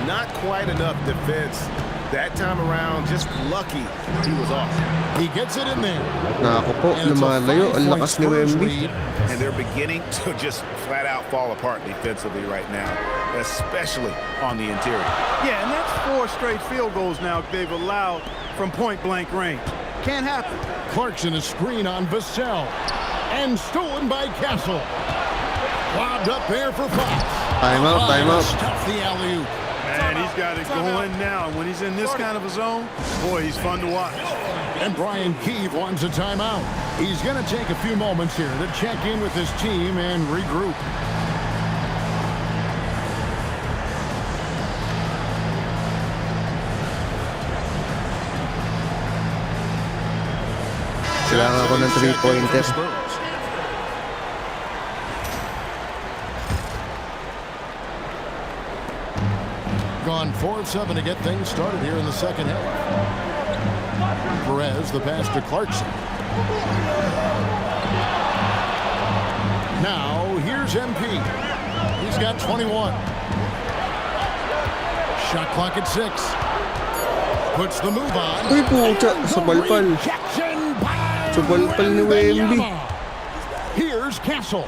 J: Not quite enough defense that time around. Just lucky he was off.
I: He gets it in there.
E: Nako po, lumalayo. Ang lakas ni Wemby.
J: And they're beginning to just flat out fall apart defensively right now, especially on the interior.
K: Yeah, and that's 4 straight field goals now they've allowed from point-blank range. Can't happen.
I: Clarkson a screen on Vassell. And stolen by Castle. Lobbed up there for Fox.
E: Timeout.
I: Stuff the alley-oop.
K: Man, he's got it going now. And when he's in this kind of a zone, boy, he's fun to watch.
I: And Brian Keefe wants a timeout. He's going to take a few moments here to check in with his team and regroup.
E: Kailangan ko ng 3-pointer.
I: Gone 4 of 7 to get things started here in the second half. Perez, the pass to Clarkson. Now, here's MP. He's got 21. Shot clock at 6. Puts the move on.
E: Uy, pucha. Sa balpal. Sa balpal ni Wemby.
I: Here's Castle.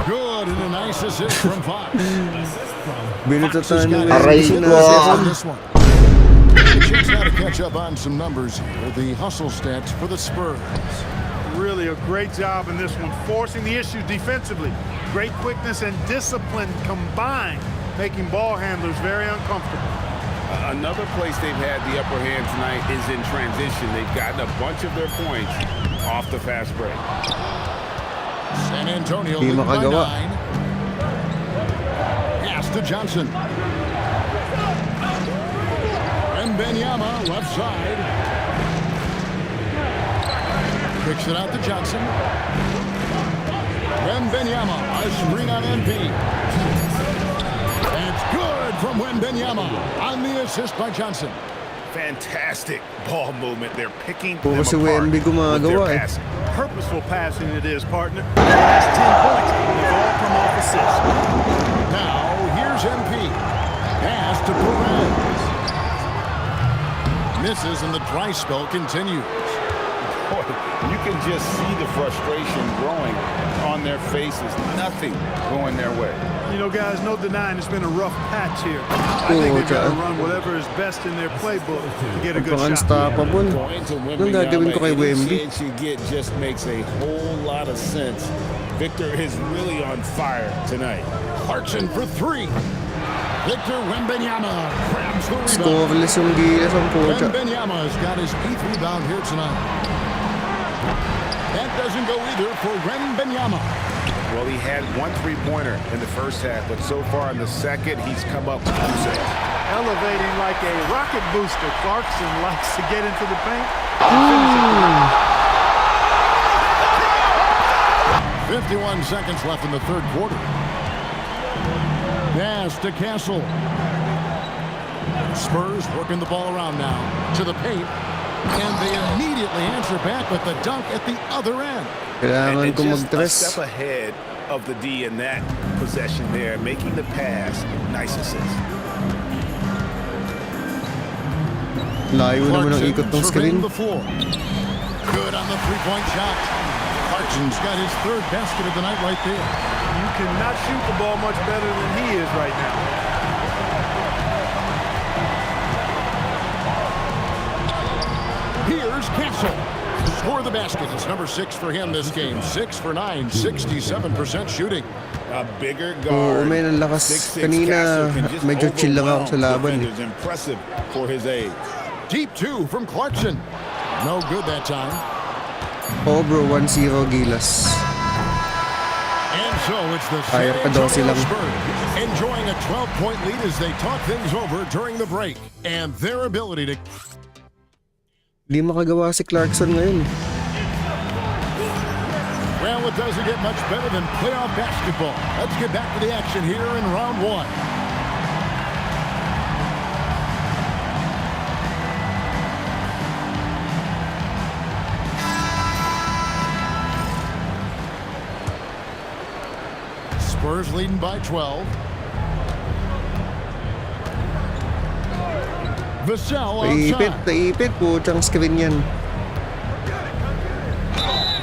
I: Good and a nice assist from Fox.
E: Binutatan ni
I: Aray
E: Wemby
I: ko.
E: na
I: This one. Chance now to catch up on some numbers here. The hustle stats for the Spurs.
K: Really a great job in this one, forcing the issue defensively. Great quickness and discipline combined, making ball handlers very uncomfortable.
J: Another place they've had the upper hand tonight is in transition. They've gotten a bunch of their points off the fast break.
I: San Antonio
E: Di
I: leading by
E: makagawa.
I: 9. Pass to Johnson. Wembanyama left side. Kicks it out to Johnson. Wembanyama, a screen on MP. It's good from Wembanyama on the assist by Johnson.
F: Fantastic ball movement. They're picking
E: Puro
F: them
E: si
F: apart
E: Wemby
F: with their
E: gumagawa eh.
F: passing.
K: Purposeful passing it is, partner. That's 10 points. They've all come off assists.
I: Now, here's MP. Pass to Perez. Misses and the dry spell continues.
J: Boy, you can just see the frustration growing on their faces. Nothing going their way.
K: You know, guys, no denying it's been a rough patch here. I think they've got to run whatever is best in their playbook to get a good shot.
E: Unstoppable.
J: Going to
E: Anong gagawin ko kay
J: Wembanyama, any
E: Wemby?
J: chance you get just makes a whole lot of sense. Victor is really on fire tonight.
I: Clarkson for 3. Victor Wembanyama grabs the rebound.
E: Scoreless yung Gilas ang pucha.
I: Wembanyama has got his 8th rebound here tonight. That doesn't go either for Wembanyama.
J: Well, he had 1 3-pointer in the first half, but so far in the second, he's come up with 2 saves.
K: Elevating like a rocket booster. Clarkson likes to get into the paint.
I: 51 seconds left in the third quarter. Pass to Castle. Spurs working the ball around now to the paint. And they immediately answer back with the dunk at the other end.
E: Kailangan ko
J: just a
E: mag-dress.
J: step ahead of the D in that possession there, making the pass. Nice assist.
E: Layo naman ang
I: Clarkson
E: ikot ng screen.
I: surveying the floor. Good on the three-point shot. Clarkson's got his 3rd basket of the night right there.
K: You cannot shoot the ball much better than he is right now.
I: Here's Castle. Score the basket. It's number 6 for him this game. 6 for 9, 67% shooting.
J: A bigger
E: Oo,
J: guard.
E: may lakas.
J: 6'6"
E: Kanina,
J: Castle can just
E: medyo chill lang ako sa laban eh.
J: defenders. Impressive for his age.
I: Deep 2 from Clarkson. No good that time.
E: Oh bro, 1-0 Gilas.
I: And so it's the
E: Kaya
I: San
E: pa daw
I: Antonio
E: silang-
I: Spurs enjoying a 12-point lead as they talk things over during the break. And their ability to...
E: Di makagawa si Clarkson ngayon.
I: Well, it doesn't get much better than playoff basketball. Let's get back to the action here in round 1. Spurs leading by 12. Vassell
E: Naipit,
I: outside.
E: naipit. Puchang screen yan.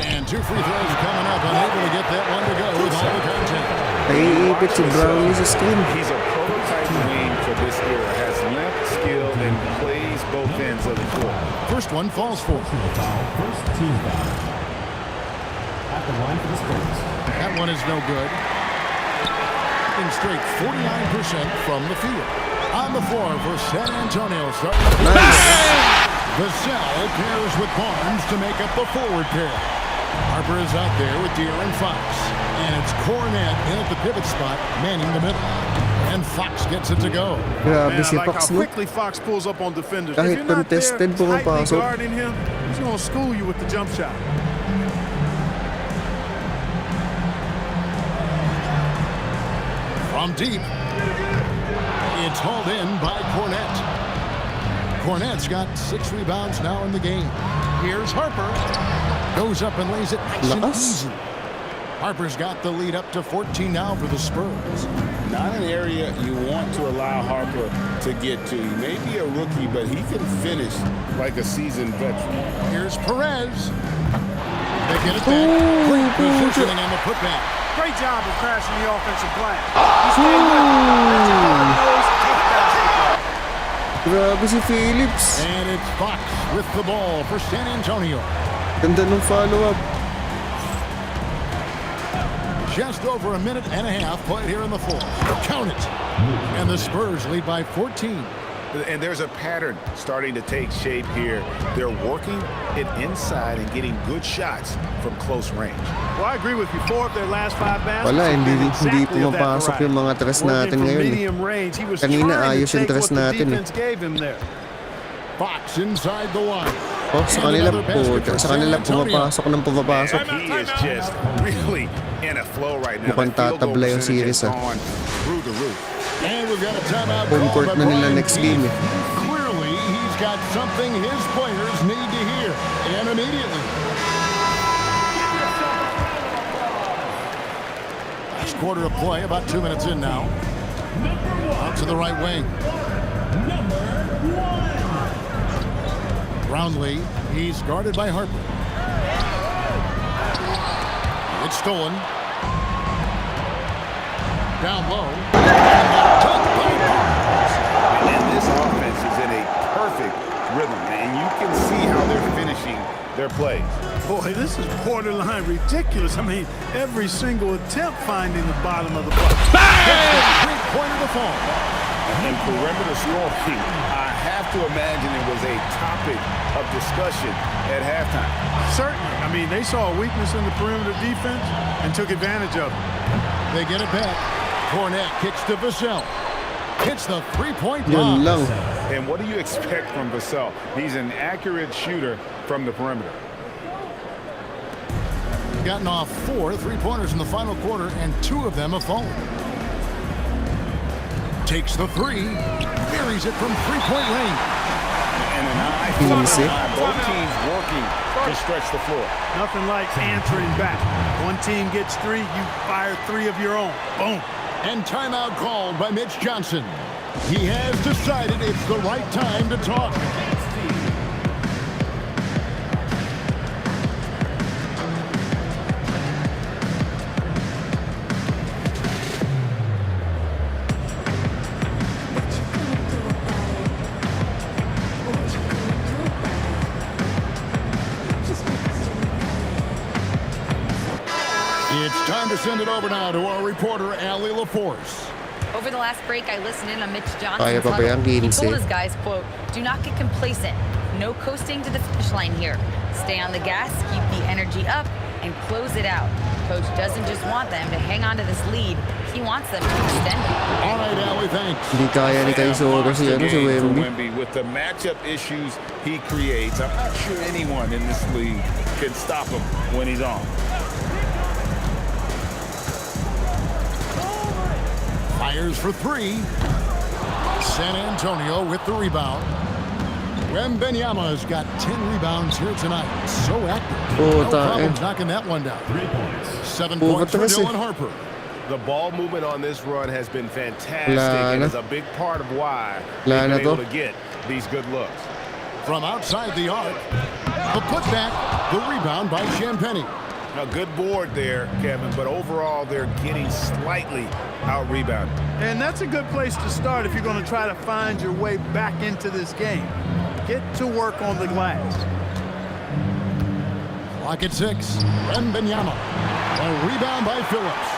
I: And 2 free throws coming up. Unable to get that one to go with all the contact.
E: Naipit si Brownlee sa screen.
J: He's a prototype wing for this era. Has length, skill, and plays both ends of the court.
I: First one falls for.
A: First team foul. at the line for the Spurs.
I: That one is no good. In straight 49% from the field. On the floor for San Antonio. Vassell pairs with Barnes to make up the forward pair. Harper is out there with De'Aaron Fox. And it's Cornet in at the pivot spot, manning the middle. And Fox gets it to go.
K: Man, I like how quickly Fox pulls up on defenders. If you're not there tightly guarding him, he's going to school you with the jump shot.
I: From deep, it's hauled in by Cornet. Cornet's got 6 rebounds now in the game. Here's Harper. Goes up and lays it nice and easy. Harper's got the lead up to 14 now for the Spurs.
J: Not an area you want to allow Harper to get to. He may be a rookie, but he can finish like a seasoned veteran.
I: Here's Perez. They get it back. Great positioning on the putback.
K: Great job of crashing the offensive glass. He stayed with it. That's a hard-nosed, tough basketball.
E: Grabe si Phillips.
I: And it's Fox with the ball for San Antonio.
E: Ganda ng follow-up.
I: Just over a minute and a half played here in the fourth. Count it. And the Spurs lead by 14.
J: And there's a pattern starting to take shape here. They're working it inside and getting good shots from close range.
K: Well, I agree with you. 4 of their last 5 baskets.
E: Wala, hindi pumapasok yung mga tres natin ngayon. Kanina ayos yung tres natin.
I: Fox inside the line.
E: Oh, sa kanila pumapasok ng pumapasok.
J: He is just really in a flow right now.
E: Mukhang tatabla yung series,
J: Through the roof.
I: And we've got a timeout
E: home court na nila next game.
I: Clearly, he's got something his players need to hear, and immediately. Last quarter of play, about 2 minutes in now. Out to the right wing. Brownlee, he's guarded by Harper. It's stolen. Down low.
J: And this offense is in a perfect rhythm, and you can see how they're finishing their plays.
K: Boy, this is borderline ridiculous. I mean, every single attempt finding the bottom of the bucket.
I: Three-pointer to fall.
J: And perimeter scoring, I have to imagine it was a topic of discussion at halftime.
K: Certainly. I mean, they saw a weakness in the perimeter defense and took advantage of it.
I: They get it back. Cornet kicks to Vassell. Hits the three-point bomb.
J: And what do you expect from Vassell? He's an accurate shooter from the perimeter.
I: Gotten off 4 three-pointers in the final quarter, and 2 of them have fallen. Takes the 3, buries it from three-point range.
J: And an eye. Both teams working to stretch the floor.
K: Nothing like answering back. One team gets 3, you fire 3 of your own. Boom.
I: And timeout called by Mitch Johnson. He has decided it's the right time to talk. It's time to send it over now to our reporter, Allie LaForce.
H: Over the last break, I listened in on Mitch Johnson.
E: He
H: told his guys, quote, do not get complacent. No coasting to the finish line here. Stay on the gas, keep the energy up, and close it out. Coach doesn't just want them to hang on to this lead. He wants them to extend it.
J: All right, Allie, thanks.
E: Hindi kaya ni Kaisoro si
J: Wemby. With the matchup issues he creates, I'm not sure anyone in this league can stop him when he's on.
I: Fires for 3. San Antonio with the rebound. Wembanyama's got 10 rebounds here tonight. So active. No problem knocking that one down. 7 points for Dylan Harper.
D: The ball movement on this run has been fantastic and is a big part of why they've been able to get these good looks.
I: From outside the arc, the putback, the rebound by Champagnie.
J: A good board there, Kevin, but overall they're getting slightly out-rebounded.
K: And that's a good place to start if you're going to try to find your way back into this game. Get to work on the glass.
I: Clock at 6. Wembanyama. A rebound by Phillips.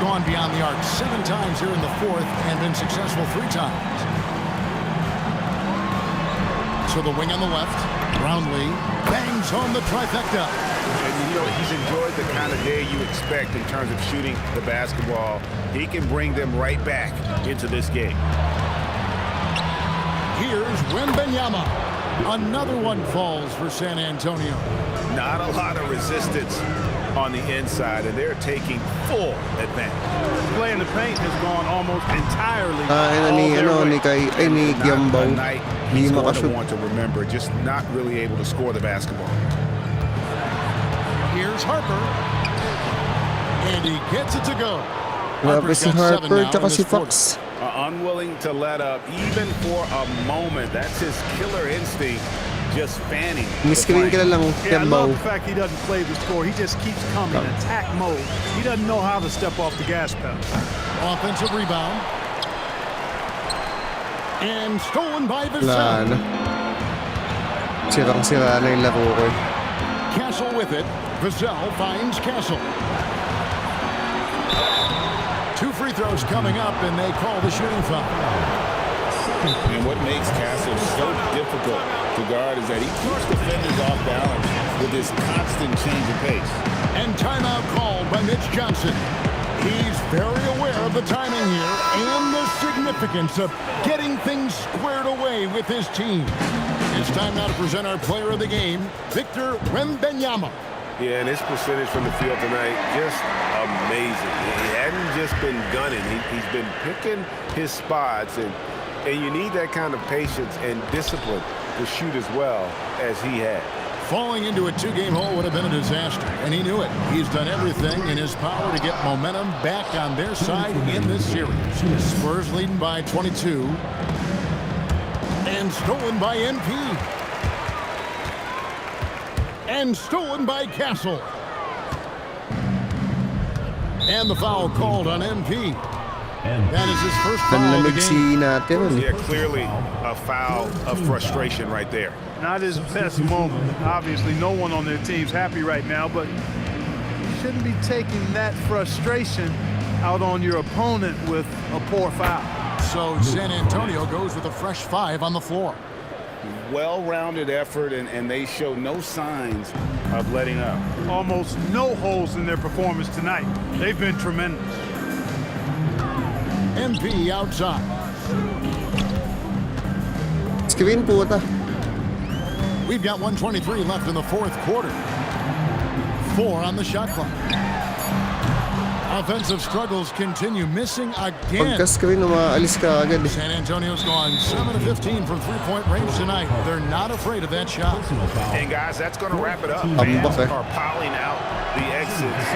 I: Gone beyond the arc 7 times here in the fourth and been successful 3 times. So the wing on the left. Brownlee bangs home the trifecta.
J: And you know, he's enjoyed the kind of day you expect in terms of shooting the basketball. He can bring them right back into this game.
I: Here's Wembanyama. Another one falls for San Antonio.
J: Not a lot of resistance on the inside, and they're taking full advantage.
K: Play in the paint has gone almost entirely
E: ni Giambaw. Hindi
J: He's going to
E: makashoot.
J: want to remember, just not really able to score the basketball.
I: Here's Harper. And he gets it to go.
E: Grabe si Harper tsaka si Fox.
J: Unwilling to let up even for a moment. That's his killer instinct, just fanning.
E: Miskriin ka na lang,
K: Yeah, I love
E: Giambaw.
K: the fact he doesn't play the score. He just keeps coming, attack mode. He doesn't know how to step off the gas pedal.
I: Offensive rebound. And stolen by
E: Wala
I: Vassell.
E: na. Sirang-sira na yung laro ko.
I: Castle with it. Vassell finds Castle. 2 free throws coming up, and they call the shooting foul.
J: And what makes Castle so difficult to guard is that he keeps defenders off balance with this constant change of pace.
I: And timeout called by Mitch Johnson. He's very aware of the timing here and the significance of getting things squared away with his team. It's time now to present our player of the game, Victor Wembanyama.
J: Yeah, and his percentage from the field tonight, just amazing. He hadn't just been gunning. He's been picking his spots, and you need that kind of patience and discipline to shoot as well as he had.
I: Falling into a 2-game hole would have been a disaster, and he knew it. He's done everything in his power to get momentum back on their side in this series. Spurs leading by 22. And stolen by NP. And stolen by Castle. And the foul called on MP. That is his first foul of the
E: Nanlamig si
I: game.
E: natin.
J: Yeah, clearly a foul of frustration right there.
K: Not his best moment. Obviously, no one on their team's happy right now, but you shouldn't be taking that frustration out on your opponent with a poor foul.
I: So San Antonio goes with a fresh 5 on the floor.
J: Well-rounded effort, and they show no signs of letting up.
K: Almost no holes in their performance tonight. They've been tremendous.
I: MP outside.
E: Screen puta.
I: We've got 1:23 left in the fourth quarter. 4 on the shot clock. Offensive struggles continue, missing again.
E: Pagka-screen, umaalis ka agad.
I: San Antonio's gone 7 of 15 from three-point range tonight. They're not afraid of that shot.
J: And guys, that's going to wrap it up.
E: Ambak
J: Fans
E: eh.
J: are piling out the exits.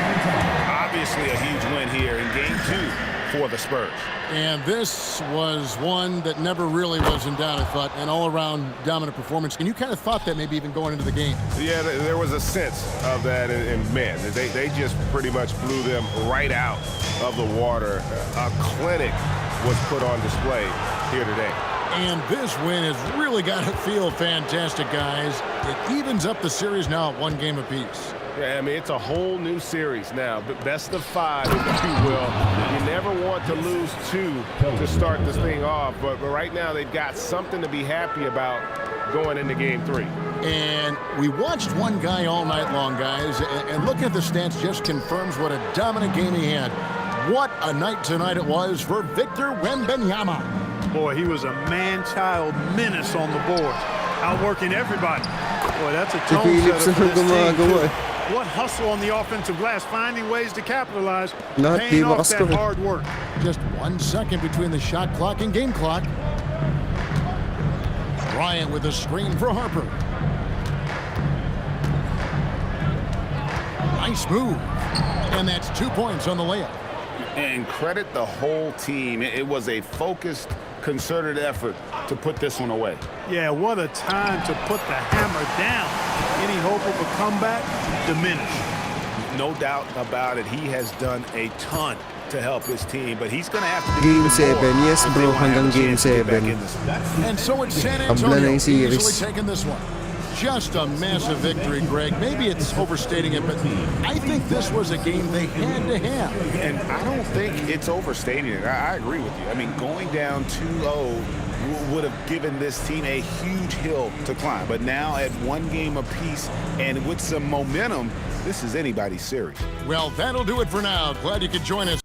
J: Obviously a huge win here in game 2 for the Spurs.
I: And this was one that never really was in doubt, I thought, an all-around dominant performance. And you kind of thought that maybe even going into the game.
D: Yeah, there was a sense of that, and man, they just pretty much blew them right out of the water. A clinic was put on display here today.
I: And this win has really got to feel fantastic, guys. It evens up the series now at 1 game apiece.
D: Yeah, I mean, it's a whole new series now, but best of 5, if you will. You never want to lose 2 to start this thing off, but right now they've got something to be happy about going into game 3.
I: And we watched one guy all night long, guys, and looking at the stats just confirms what a dominant game he had. What a night tonight it was for Victor Wembanyama.
K: Boy, he was a man-child menace on the board, outworking everybody. Boy, that's a
E: Si
K: tone
E: Phillips
K: setter for
E: ang
K: this team,
E: gumagawa
K: too.
E: eh.
K: What hustle on the offensive glass, finding ways to capitalize,
E: Lahat
K: paying
E: di
K: off that
E: makascore.
K: hard work.
I: Just 1 second between the shot clock and game clock. Bryant with a screen for Harper. Nice move. And that's 2 points on the layup.
J: And credit the whole team. It was a focused, concerted effort to put this one away.
K: Yeah, what a time to put the hammer down. Any hope of a comeback diminished.
J: No doubt about it. He has done a ton to help his team, but he's going to have to do
E: Game
J: even
E: 7,
J: more
E: yes
J: if
E: bro,
J: they wanna have
E: hanggang
J: a
E: game
J: chance to get back
E: 7.
J: in this.
I: And so it's San
E: Tabla na
I: Antonio
E: yung series.
I: easily taking this one. just a massive victory, Greg. Maybe it's overstating it, but I think this was a game they had to have.
J: And I don't think it's overstating it. I agree with you. I mean, going down 2-0 would have given this team a huge hill to climb. But now at one game apiece and with some momentum, this is anybody's series.
I: Well, that'll do it for now. Glad you could join us.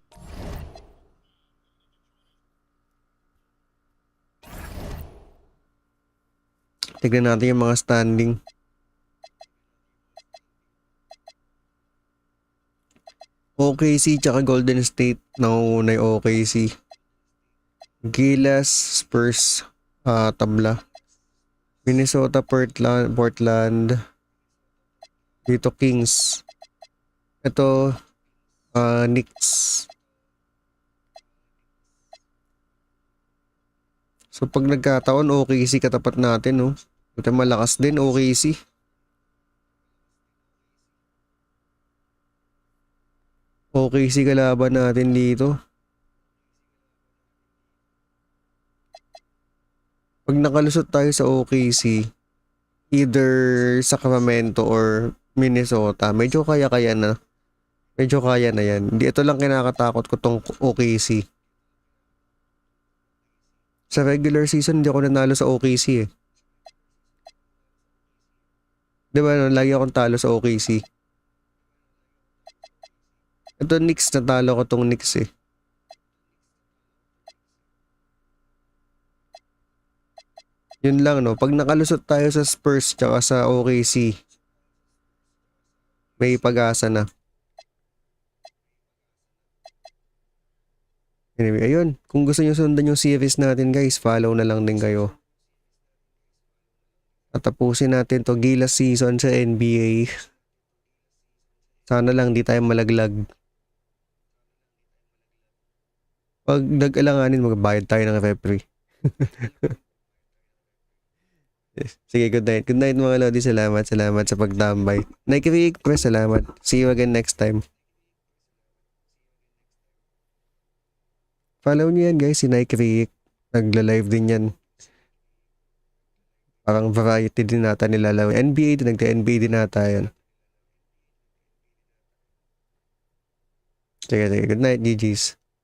E: Tignan natin yung mga standing. OKC tsaka Golden State nauuna yung OKC. Gilas, Spurs, tabla. Minnesota, Portland. Dito Kings. Ito Knicks. So pag nagkataon OKC katapat natin, no. Ito malakas din OKC. OKC kalaban natin dito. Pag nakalusot tayo sa OKC, either Sacramento or Minnesota, medyo kaya-kaya na. Medyo kaya na yan. Hindi, ito lang kinakatakot ko tong OKC. Sa regular season, hindi ako nanalo sa OKC eh. Diba, no? Lagi akong talo sa OKC. Ito Knicks, natalo ko tong Knicks eh. Yun lang, no? Pag nakalusot tayo sa Spurs tsaka sa OKC, may pag-asa na. Anyway, ayun. Kung gusto nyo sundan yung series natin, guys, follow na lang din kayo. At tapusin natin to Gilas season sa NBA. Sana lang di tayo malaglag. Pag nag-alanganin, magbayad tayo ng referee. Sige, good night. Good night mga Lodi. Salamat sa pagtambay. Nike Press, salamat. See you again next time. Follow niyo yan guys, si Nike Rick. Nagla-live din yan. Parang variety din nata nilalawin. NBA din, nagta-NBA din nata yan. Sige, good night, GG's.